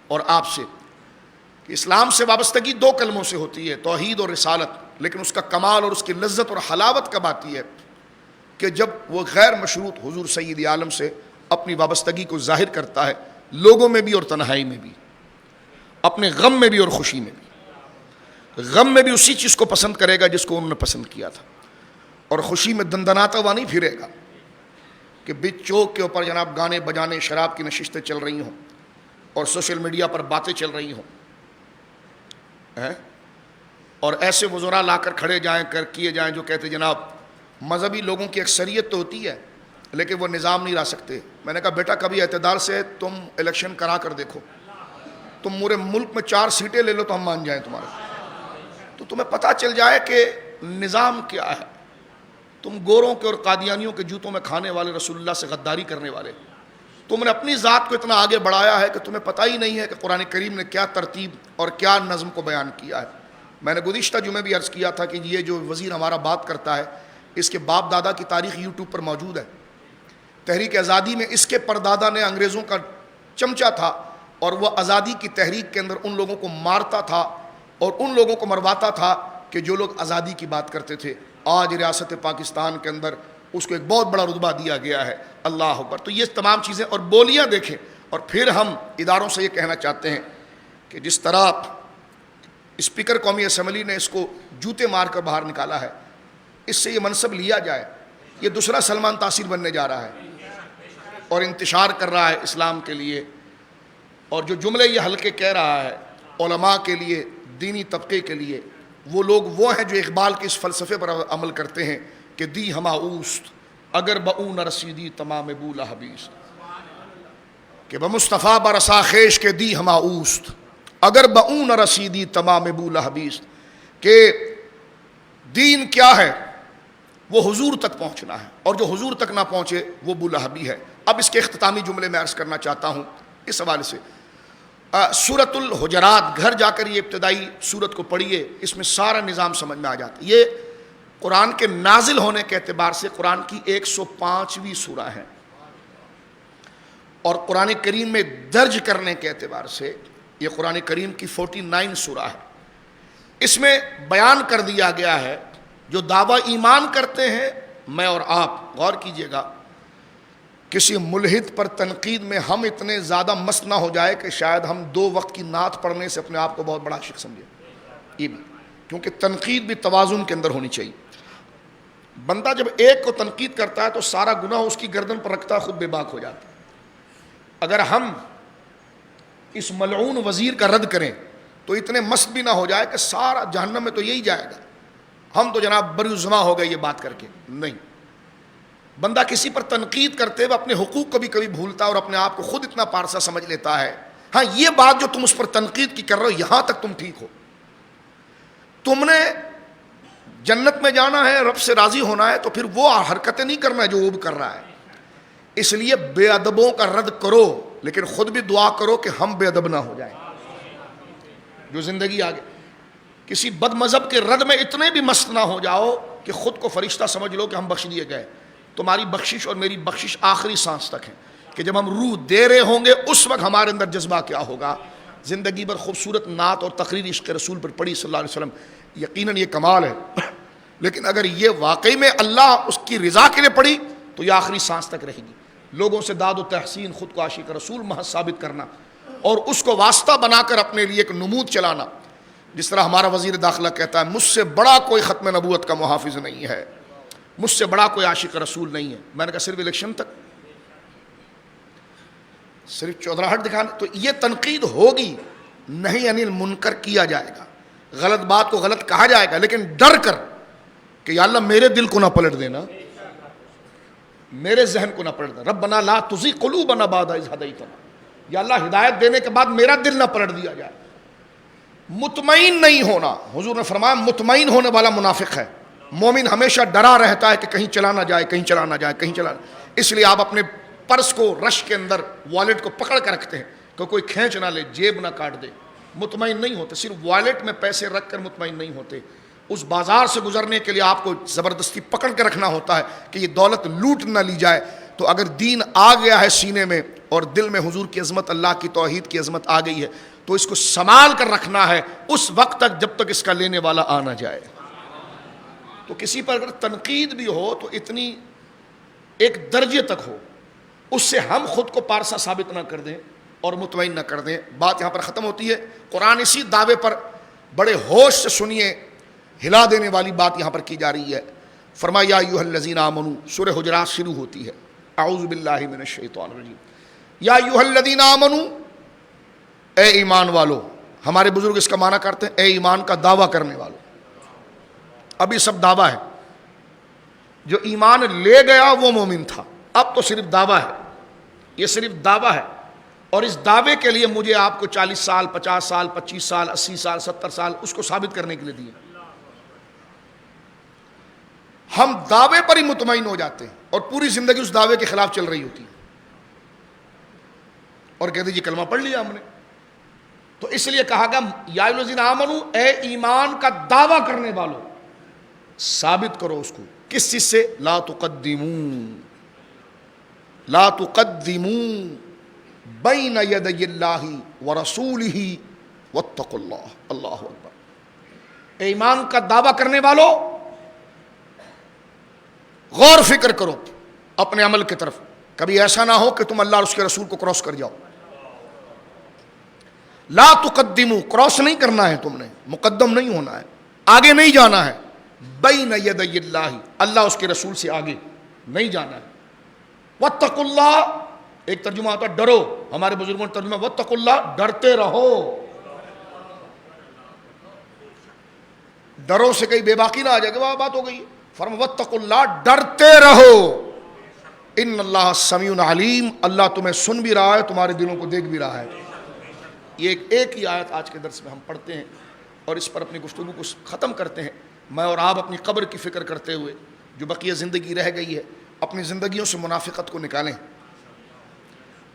اور آپ سے, کہ اسلام سے وابستگی دو کلموں سے ہوتی ہے, توحید اور رسالت. لیکن اس کا کمال اور اس کی لذت اور حلاوت کب آتی ہے؟ کہ جب وہ غیر مشروط حضور سید عالم سے اپنی وابستگی کو ظاہر کرتا ہے, لوگوں میں بھی اور تنہائی میں بھی, اپنے غم میں بھی اور خوشی میں بھی. غم میں بھی اسی چیز کو پسند کرے گا جس کو انہوں نے پسند کیا تھا, اور خوشی میں دندناتا ہوا نہیں پھرے گا کہ بیچ چوک کے اوپر جناب گانے بجانے, شراب کی نشستیں چل رہی ہوں اور سوشل میڈیا پر باتیں چل رہی ہوں, اور ایسے وزراء لا کر کھڑے جائیں کر کیے جائیں جو کہتے جناب مذہبی لوگوں کی اکثریت تو ہوتی ہے لیکن وہ نظام نہیں لا سکتے. میں نے کہا بیٹا کبھی اعتدال سے تم الیکشن کرا کر دیکھو, تم پورے ملک میں 4 سیٹیں لے لو تو ہم مان جائیں تمہارے, تو تمہیں پتہ چل جائے کہ نظام کیا ہے. تم گوروں کے اور قادیانیوں کے جوتوں میں کھانے والے, رسول اللہ سے غداری کرنے والے, تم نے اپنی ذات کو اتنا آگے بڑھایا ہے کہ تمہیں پتہ ہی نہیں ہے کہ قرآن کریم نے کیا ترتیب اور کیا نظم کو بیان کیا ہے. میں نے گزشتہ جمعے بھی عرض کیا تھا کہ یہ جو وزیر ہمارا بات کرتا ہے اس کے باپ دادا کی تاریخ یوٹیوب پر موجود ہے. تحریک آزادی میں اس کے پردادا نے انگریزوں کا چمچہ تھا, اور وہ آزادی کی تحریک کے اندر ان لوگوں کو مارتا تھا اور ان لوگوں کو مرواتا تھا کہ جو لوگ آزادی کی بات کرتے تھے. آج ریاست پاکستان کے اندر اس کو ایک بہت بڑا رتبہ دیا گیا ہے. اللہ اکبر. تو یہ تمام چیزیں اور بولیاں دیکھیں. اور پھر ہم اداروں سے یہ کہنا چاہتے ہیں کہ جس طرح اسپیکر قومی اسمبلی نے اس کو جوتے مار کر باہر نکالا ہے, اس سے یہ منصب لیا جائے. یہ دوسرا سلمان تاثیر بننے جا رہا ہے اور انتشار کر رہا ہے اسلام کے لیے. اور جو جملے یہ ہلکے کہہ رہا ہے علماء کے لیے, دینی طبقے کے لیے, وہ لوگ وہ ہیں جو اقبال کے اس فلسفے پر عمل کرتے ہیں کہ دی ہما اوست اگر بؤ نہ رسیدی تمام بولا حبیس, کہ بمصطفیٰ برسا خیش کے دی ہما اوست اگر بؤ نہ رسیدی تمام بولا حبیس, کہ دین کیا ہے؟ وہ حضور تک پہنچنا ہے, اور جو حضور تک نہ پہنچے وہ بولہبی ہے. اب اس کے اختتامی جملے میں عرض کرنا چاہتا ہوں اس حوالے سے. سورۃ الحجرات گھر جا کر یہ ابتدائی سورت کو پڑھیے, اس میں سارا نظام سمجھ میں آ جاتا ہے. یہ قرآن کے نازل ہونے کے اعتبار سے قرآن کی 105ویں سورہ ہے, اور قرآن کریم میں درج کرنے کے اعتبار سے یہ قرآن کریم کی 49 سورہ ہے. اس میں بیان کر دیا گیا ہے جو دعویٰ ایمان کرتے ہیں, میں اور آپ غور کیجئے گا, کسی ملحد پر تنقید میں ہم اتنے زیادہ مست نہ ہو جائے کہ شاید ہم 2 وقت کی نعت پڑھنے سے اپنے آپ کو بہت بڑا عاشق سمجھیں. یہ بھی کیونکہ تنقید بھی توازن کے اندر ہونی چاہیے. بندہ جب ایک کو تنقید کرتا ہے تو سارا گناہ اس کی گردن پر رکھتا ہے, خود بے باک ہو جاتا ہے. اگر ہم اس ملعون وزیر کا رد کریں تو اتنے مست بھی نہ ہو جائے کہ سارا جہنم میں تو یہی جائے گا, ہم تو جناب بری الزما ہو گئے یہ بات کر کے. نہیں, بندہ کسی پر تنقید کرتے ہوئے اپنے حقوق کو بھی کبھی بھولتا ہے اور اپنے آپ کو خود اتنا پارسا سمجھ لیتا ہے. ہاں, یہ بات جو تم اس پر تنقید کی کر رہے ہو یہاں تک تم ٹھیک ہو, تم نے جنت میں جانا ہے, رب سے راضی ہونا ہے, تو پھر وہ حرکتیں نہیں کرنا ہے جو وہ بھی کر رہا ہے. اس لیے بے ادبوں کا رد کرو, لیکن خود بھی دعا کرو کہ ہم بے ادب نہ ہو جائیں. جو زندگی آگے کسی بد مذہب کے رد میں اتنے بھی مست نہ ہو جاؤ کہ خود کو فرشتہ سمجھ لو کہ ہم بخش دیے گئے. تمہاری بخشش اور میری بخشش آخری سانس تک ہے, کہ جب ہم روح دے رہے ہوں گے اس وقت ہمارے اندر جذبہ کیا ہوگا. زندگی بھر خوبصورت نعت اور تقریر عشق رسول پر پڑھی صلی اللہ علیہ وسلم, یقیناً یہ کمال ہے, لیکن اگر یہ واقعی میں اللہ اس کی رضا کے لیے پڑھی تو یہ آخری سانس تک رہے گی. لوگوں سے داد و تحسین, خود کو عاشق رسول محض ثابت کرنا اور اس کو واسطہ بنا کر اپنے لیے ایک نمود چلانا. جس طرح ہمارا وزیر داخلہ کہتا ہے, مجھ سے بڑا کوئی ختم نبوت کا محافظ نہیں ہے, مجھ سے بڑا کوئی عاشق رسول نہیں ہے. میں نے کہا صرف الیکشن تک, صرف چودراہٹ دکھانا. تو یہ تنقید ہوگی, نہیں انل منکر کیا جائے گا, غلط بات کو غلط کہا جائے گا, لیکن ڈر کر کہ یا اللہ میرے دل کو نہ پلٹ دینا, میرے ذہن کو نہ پلٹ دینا. ربنا لا تزغ قلوبنا بعد اذ ہدیتنا, یا اللہ ہدایت دینے کے بعد میرا دل نہ پلٹ دیا جائے. مطمئن نہیں ہونا, حضور نے فرمایا مطمئن ہونے والا منافق ہے. مومن ہمیشہ ڈرا رہتا ہے کہ کہیں چلا نہ جائے, کہیں چلا نہ جائے, کہیں چلا. اس لیے آپ اپنے پرس کو رش کے اندر والیٹ کو پکڑ کر رکھتے ہیں کہ کوئی کھینچ نہ لے, جیب نہ کاٹ دے. مطمئن نہیں ہوتے, صرف والیٹ میں پیسے رکھ کر مطمئن نہیں ہوتے. اس بازار سے گزرنے کے لیے آپ کو زبردستی پکڑ کے رکھنا ہوتا ہے کہ یہ دولت لوٹ نہ لی جائے. تو اگر دین آ گیا ہے سینے میں اور دل میں حضور کی عظمت, اللہ کی توحید کی عظمت آ گئی ہے, تو اس کو سنبھال کر رکھنا ہے اس وقت تک جب تک اس کا لینے والا آ نہ جائے. تو کسی پر اگر تنقید بھی ہو تو اتنی ایک درجے تک ہو, اس سے ہم خود کو پارسا ثابت نہ کر دیں اور مطمئن نہ کر دیں. بات یہاں پر ختم ہوتی ہے. قرآن اسی دعوے پر بڑے ہوش سے سنیے, ہلا دینے والی بات یہاں پر کی جا رہی ہے. فرمایا یا ایھا الذین آمنوا, سورہ حجرات شروع ہوتی ہے, اعوذ باللہ من الشیطان الرجیم. یا ایھا الذین آمنوا, اے ایمان والو. ہمارے بزرگ اس کا معنی کرتے ہیں اے ایمان کا دعویٰ کرنے والو. ابھی سب دعویٰ ہے, جو ایمان لے گیا وہ مومن تھا, اب تو صرف دعویٰ ہے. یہ صرف دعویٰ ہے, اور اس دعوے کے لیے مجھے آپ کو 40 سال 50 سال 25 سال 80 سال 70 سال اس کو ثابت کرنے کے لیے دیے. ہم دعوے پر ہی مطمئن ہو جاتے ہیں اور پوری زندگی اس دعوے کے خلاف چل رہی ہوتی ہے اور کہتے جی کلمہ پڑھ لیا ہم نے. تو اس لیے کہا گیا یا ایھا الذین آمنوا, اے ایمان کا دعویٰ کرنے والو, ثابت کرو اس کو. کس چیز سے؟ لا تقدموا بین یدی اللہ ورسولہ واتقوا اللہ. اللہ اکبر. اے ایمان کا دعویٰ کرنے والو, غور فکر کرو اپنے عمل کی طرف. کبھی ایسا نہ ہو کہ تم اللہ اور اس کے رسول کو کراس کر جاؤ. لا تقدموا, کراس نہیں کرنا ہے تم نے, مقدم نہیں ہونا ہے, آگے نہیں جانا ہے. بین یدی اللہ, اللہ اس کے رسول سے آگے نہیں جانا ہے. واتقوا اللہ, ایک ترجمہ ہوتا ہے ڈرو. ہمارے بزرگوں نے ترجمہ واتقوا اللہ, ڈرتے رہو. ڈرو سے کہیں بے باکی نہ آ جائے گا, وہ بات ہو گئی. فرمایا واتقوا اللہ, ڈرتے رہو. ان اللہ سمیع علیم, اللہ تمہیں سن بھی رہا ہے, تمہارے دلوں کو دیکھ بھی رہا ہے. یہ ایک ہی آیت آج کے درس میں ہم پڑھتے ہیں اور اس پر اپنی گفتگو کو ختم کرتے ہیں. میں اور آپ اپنی قبر کی فکر کرتے ہوئے جو بقیہ زندگی رہ گئی ہے, اپنی زندگیوں سے منافقت کو نکالیں,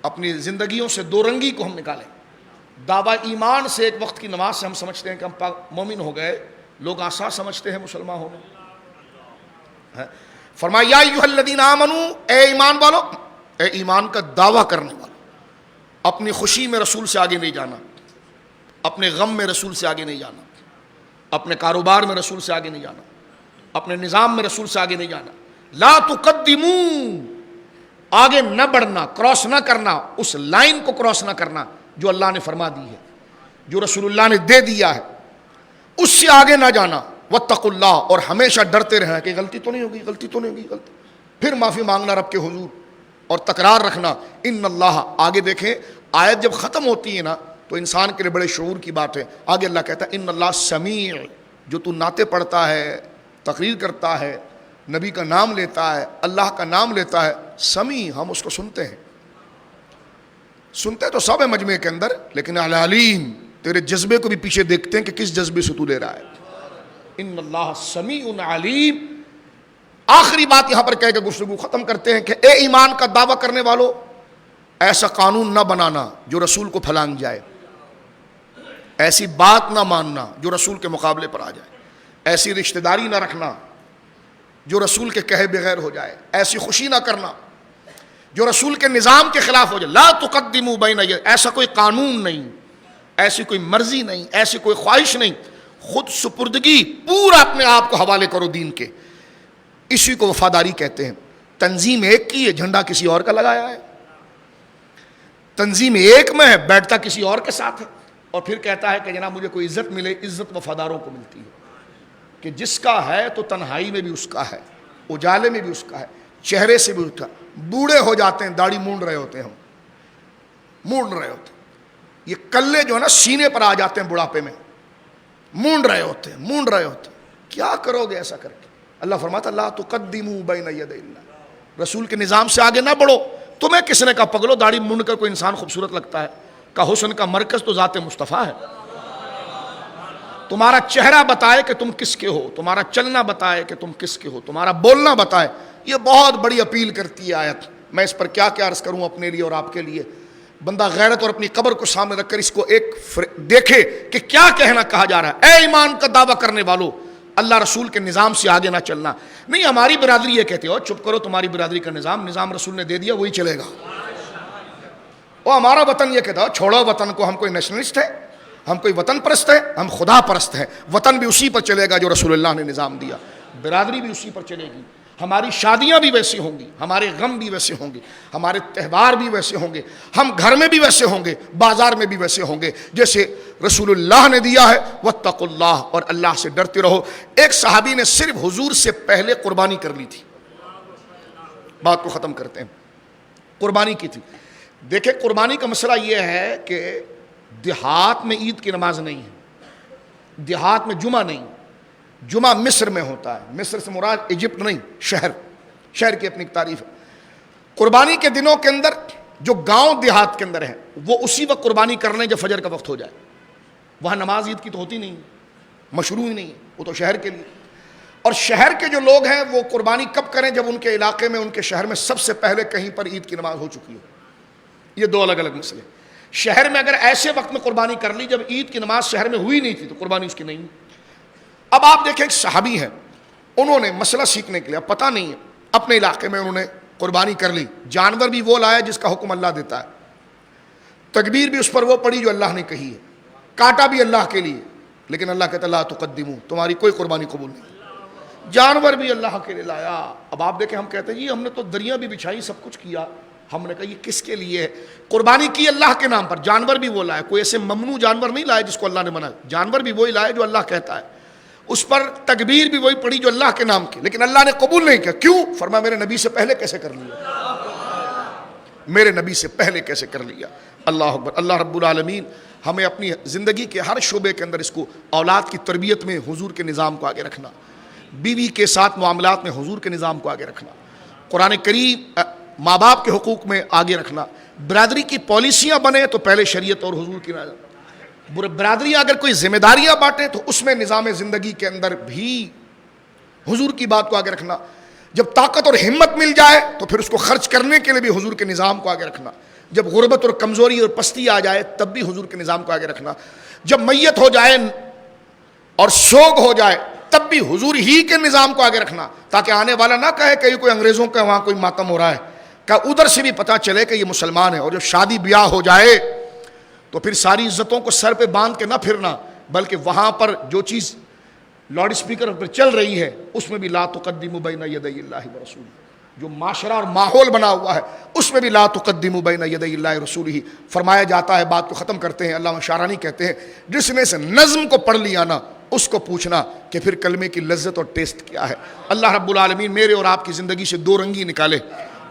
اپنی زندگیوں سے دو رنگی کو ہم نکالیں. دعویٰ ایمان سے ایک وقت کی نماز سے ہم سمجھتے ہیں کہ ہم مومن ہو گئے, لوگ آسان سمجھتے ہیں مسلمان ہونے. فرمایا یا ایھا الذین آمنوا, اے ایمان والو, اے ایمان کا دعویٰ کرنے والو. اپنی خوشی میں رسول سے آگے نہیں جانا, اپنے غم میں رسول سے آگے نہیں جانا, اپنے کاروبار میں رسول سے آگے نہیں جانا, اپنے نظام میں رسول سے آگے نہیں جانا. لا تقدموا, آگے نہ بڑھنا، کراس نہ کرنا، اس لائن کو کراس نہ کرنا جو اللہ نے فرما دی ہے، جو رسول اللہ نے دے دیا ہے، اس سے آگے نہ جانا۔ واتقوا اللہ، اور ہمیشہ ڈرتے رہنا کہ غلطی تو نہیں ہوگی، غلطی تو نہیں ہوگی، غلطی، پھر معافی مانگنا رب کے حضور اور تکرار رکھنا۔ ان اللہ، آگے دیکھیں آیت جب ختم ہوتی ہے نا تو انسان کے لیے بڑے شعور کی بات ہے۔ آگے اللہ کہتا ہے ان اللہ سمیع، جو تو نعتیں پڑھتا ہے، تقریر کرتا ہے، نبی کا نام لیتا ہے، اللہ کا نام لیتا ہے، سمیع، ہم اس کو سنتے ہیں۔ سنتے تو سب ہے مجمع کے اندر، لیکن العلیم، تیرے جذبے کو بھی پیچھے دیکھتے ہیں کہ کس جذبے سے تو لے رہا ہے۔ ان اللہ سمیع علیم۔ آخری بات یہاں پر کہہ کے گفتگو ختم کرتے ہیں کہ اے ایمان کا دعویٰ کرنے والو، ایسا قانون نہ بنانا جو رسول کو پھلانگ جائے، ایسی بات نہ ماننا جو رسول کے مقابلے پر آ جائے، ایسی رشتہ داری نہ رکھنا جو رسول کے کہے بغیر ہو جائے، ایسی خوشی نہ کرنا جو رسول کے نظام کے خلاف ہو جائے۔ لا تقدموا بین ایسا کوئی قانون نہیں، ایسی کوئی مرضی نہیں، ایسی کوئی خواہش نہیں، خود سپردگی، پورا اپنے آپ کو حوالے کرو دین کے، اسی کو وفاداری کہتے ہیں۔ تنظیم ایک کی ہے، جھنڈا کسی اور کا لگایا ہے، تنظیم ایک میں ہے، بیٹھتا کسی اور کے ساتھ ہے، اور پھر کہتا ہے کہ جناب مجھے کوئی عزت ملے، عزت وفاداروں کو ملتی ہے، کہ جس کا ہے تو تنہائی میں بھی اس کا ہے، اجالے میں بھی اس کا ہے، چہرے سے بھی اس کا۔ بوڑھے ہو جاتے ہیں، داڑھی مونڈ رہے ہوتے ہیں، ہم مونڈ رہے ہوتے ہیں، یہ کلے جو ہے نا سینے پر آ جاتے ہیں بڑھاپے میں، مونڈ رہے ہوتے ہیں، مونڈ رہے ہوتے ہیں، کیا کرو گے ایسا کر کے؟ اللہ فرماتا لا تقدموا بین یدی اللہ، رسول کے نظام سے آگے نہ بڑھو۔ تمہیں کس نے کہا پگلو داڑھی مونڈ کر کوئی انسان خوبصورت لگتا ہے؟ کا حسن کا مرکز تو ذات مصطفیٰ ہے۔ تمہارا چہرہ بتائے کہ تم کس کے ہو، تمہارا چلنا بتائے کہ تم کس کے ہو، تمہارا بولنا بتائے۔ یہ بہت بڑی اپیل کرتی ہے آیت، میں اس پر کیا کیا عرض کروں اپنے لیے اور آپ کے لیے۔ بندہ غیرت اور اپنی قبر کو سامنے رکھ کر اس کو ایک دیکھے کہ کیا کہنا کہا جا رہا ہے۔ اے ایمان کا دعویٰ کرنے والو، اللہ رسول کے نظام سے آگے نہ چلنا۔ نہیں ہماری برادری یہ کہتے ہو، چپ کرو، تمہاری برادری کا نظام رسول نے دے دیا، وہی چلے گا۔ وہ ہمارا وطن یہ کہتا ہو، چھوڑو وطن کو، ہم کوئی نیشنلسٹ ہے، ہم کوئی وطن پرست ہے، ہم خدا پرست ہیں۔ وطن بھی اسی پر چلے گا جو رسول اللہ نے نظام دیا، برادری بھی اسی پر چلے گی، ہماری شادیاں بھی ویسی ہوں گی، ہمارے غم بھی ویسے ہوں گے، ہمارے تہوار بھی ویسے ہوں گے، ہم گھر میں بھی ویسے ہوں گے، بازار میں بھی ویسے ہوں گے جیسے رسول اللہ نے دیا ہے۔ واتقوا اللہ، اور اللہ سے ڈرتے رہو۔ ایک صحابی نے صرف حضور سے پہلے قربانی کر لی تھی، بات کو ختم کرتے ہیں، قربانی کی تھی۔ دیکھیں قربانی کا مسئلہ یہ ہے کہ دیہات میں عید کی نماز نہیں ہے، دیہات میں جمعہ نہیں، جمعہ مصر میں ہوتا ہے، مصر سے مراد ایجپٹ نہیں، شہر کی اپنی تعریف ہے۔ قربانی کے دنوں کے اندر جو گاؤں دیہات کے اندر ہے وہ اسی وقت قربانی کر لیں جب فجر کا وقت ہو جائے، وہاں نماز عید کی تو ہوتی نہیں، مشروع ہی نہیں، وہ تو شہر کے لیے۔ اور شہر کے جو لوگ ہیں وہ قربانی کب کریں؟ جب ان کے علاقے میں، ان کے شہر میں سب سے پہلے کہیں پر عید کی نماز ہو چکی ہو۔ یہ دو الگ الگ مسئلے۔ شہر میں اگر ایسے وقت میں قربانی کر لی جب عید کی نماز شہر میں ہوئی نہیں تھی تو قربانی اس کی نہیں۔ اب آپ دیکھیں ایک صحابی ہیں، انہوں نے مسئلہ سیکھنے کے لیے، اب پتہ نہیں ہے، اپنے علاقے میں انہوں نے قربانی کر لی، جانور بھی وہ لایا جس کا حکم اللہ دیتا ہے، تکبیر بھی اس پر وہ پڑی جو اللہ نے کہی ہے، کاٹا بھی اللہ کے لیے، لیکن اللہ کہتا لا تقدموا، تمہاری کوئی قربانی قبول نہیں، جانور بھی اللہ کے لیے لایا۔ اب آپ دیکھیں، ہم کہتے ہیں جی ہم نے تو دریاں بھی بچھائی، سب کچھ کیا، ہم نے کہا یہ کس کے لیے ہے؟ قربانی کی اللہ کے نام پر، جانور بھی وہ لائے، کوئی ایسے ممنوع جانور نہیں لائے جس کو اللہ نے منع، جانور بھی وہی لائے جو اللہ کہتا ہے، اس پر تکبیر بھی وہی پڑی جو اللہ کے نام کی، لیکن اللہ نے قبول نہیں کیا۔ کیوں؟ فرمایا میرے نبی سے پہلے کیسے کر لیا، میرے نبی سے پہلے کیسے کر لیا۔ اللہ اکبر۔ اللہ رب العالمین ہمیں اپنی زندگی کے ہر شعبے کے اندر اس کو، اولاد کی تربیت میں حضور کے نظام کو آگے رکھنا، بیوی کے ساتھ معاملات میں حضور کے نظام کو آگے رکھنا، قرآن کریم ماں باپ کے حقوق میں آگے رکھنا، برادری کی پالیسیاں بنے تو پہلے شریعت اور حضور کی برادریاں اگر کوئی ذمہ داریاں بانٹیں تو اس میں نظام زندگی کے اندر بھی حضور کی بات کو آگے رکھنا، جب طاقت اور ہمت مل جائے تو پھر اس کو خرچ کرنے کے لیے بھی حضور کے نظام کو آگے رکھنا، جب غربت اور کمزوری اور پستی آ جائے تب بھی حضور کے نظام کو آگے رکھنا، جب میت ہو جائے اور سوگ ہو جائے تب بھی حضور ہی کے نظام کو آگے رکھنا، تاکہ آنے والا نہ کہے کہ یہ کوئی انگریزوں کا وہاں کوئی ماتم ہو رہا ہے، کہ ادھر سے بھی پتہ چلے کہ یہ مسلمان ہے۔ اور جب شادی بیاہ ہو جائے تو پھر ساری عزتوں کو سر پہ باندھ کے نہ پھرنا، بلکہ وہاں پر جو چیز لاؤڈ اسپیکر پر چل رہی ہے اس میں بھی لا تقدموا بین یدی اللہ ورسولہ، جو معاشرہ اور ماحول بنا ہوا ہے اس میں بھی لا تقدموا بین یدی اللہ رسولہ فرمایا جاتا ہے. بات کو ختم کرتے ہیں. علامہ شعرانی کہتے ہیں جس نے اس نظم کو پڑھ لیا نا اس کو پوچھنا کہ پھر کلمے کی لذت اور ٹیسٹ کیا ہے. اللہ رب العالمین میرے اور آپ کی زندگی سے دو رنگی نکالے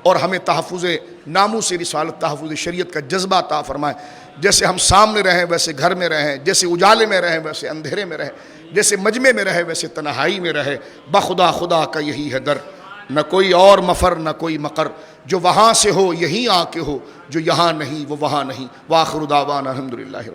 اور ہمیں تحفظ ناموس رسالت تحفظ شریعت کا جذبہ عطا فرمائے. جیسے ہم سامنے رہیں ویسے گھر میں رہیں, جیسے اجالے میں رہیں ویسے اندھیرے میں رہیں, جیسے مجمع میں رہے ویسے تنہائی میں رہے. بخدا خدا کا یہی ہے در, نہ کوئی اور مفر نہ کوئی مقر. جو وہاں سے ہو یہیں آ کے ہو, جو یہاں نہیں وہ وہاں نہیں. وآخر دعوانا الحمدللہ.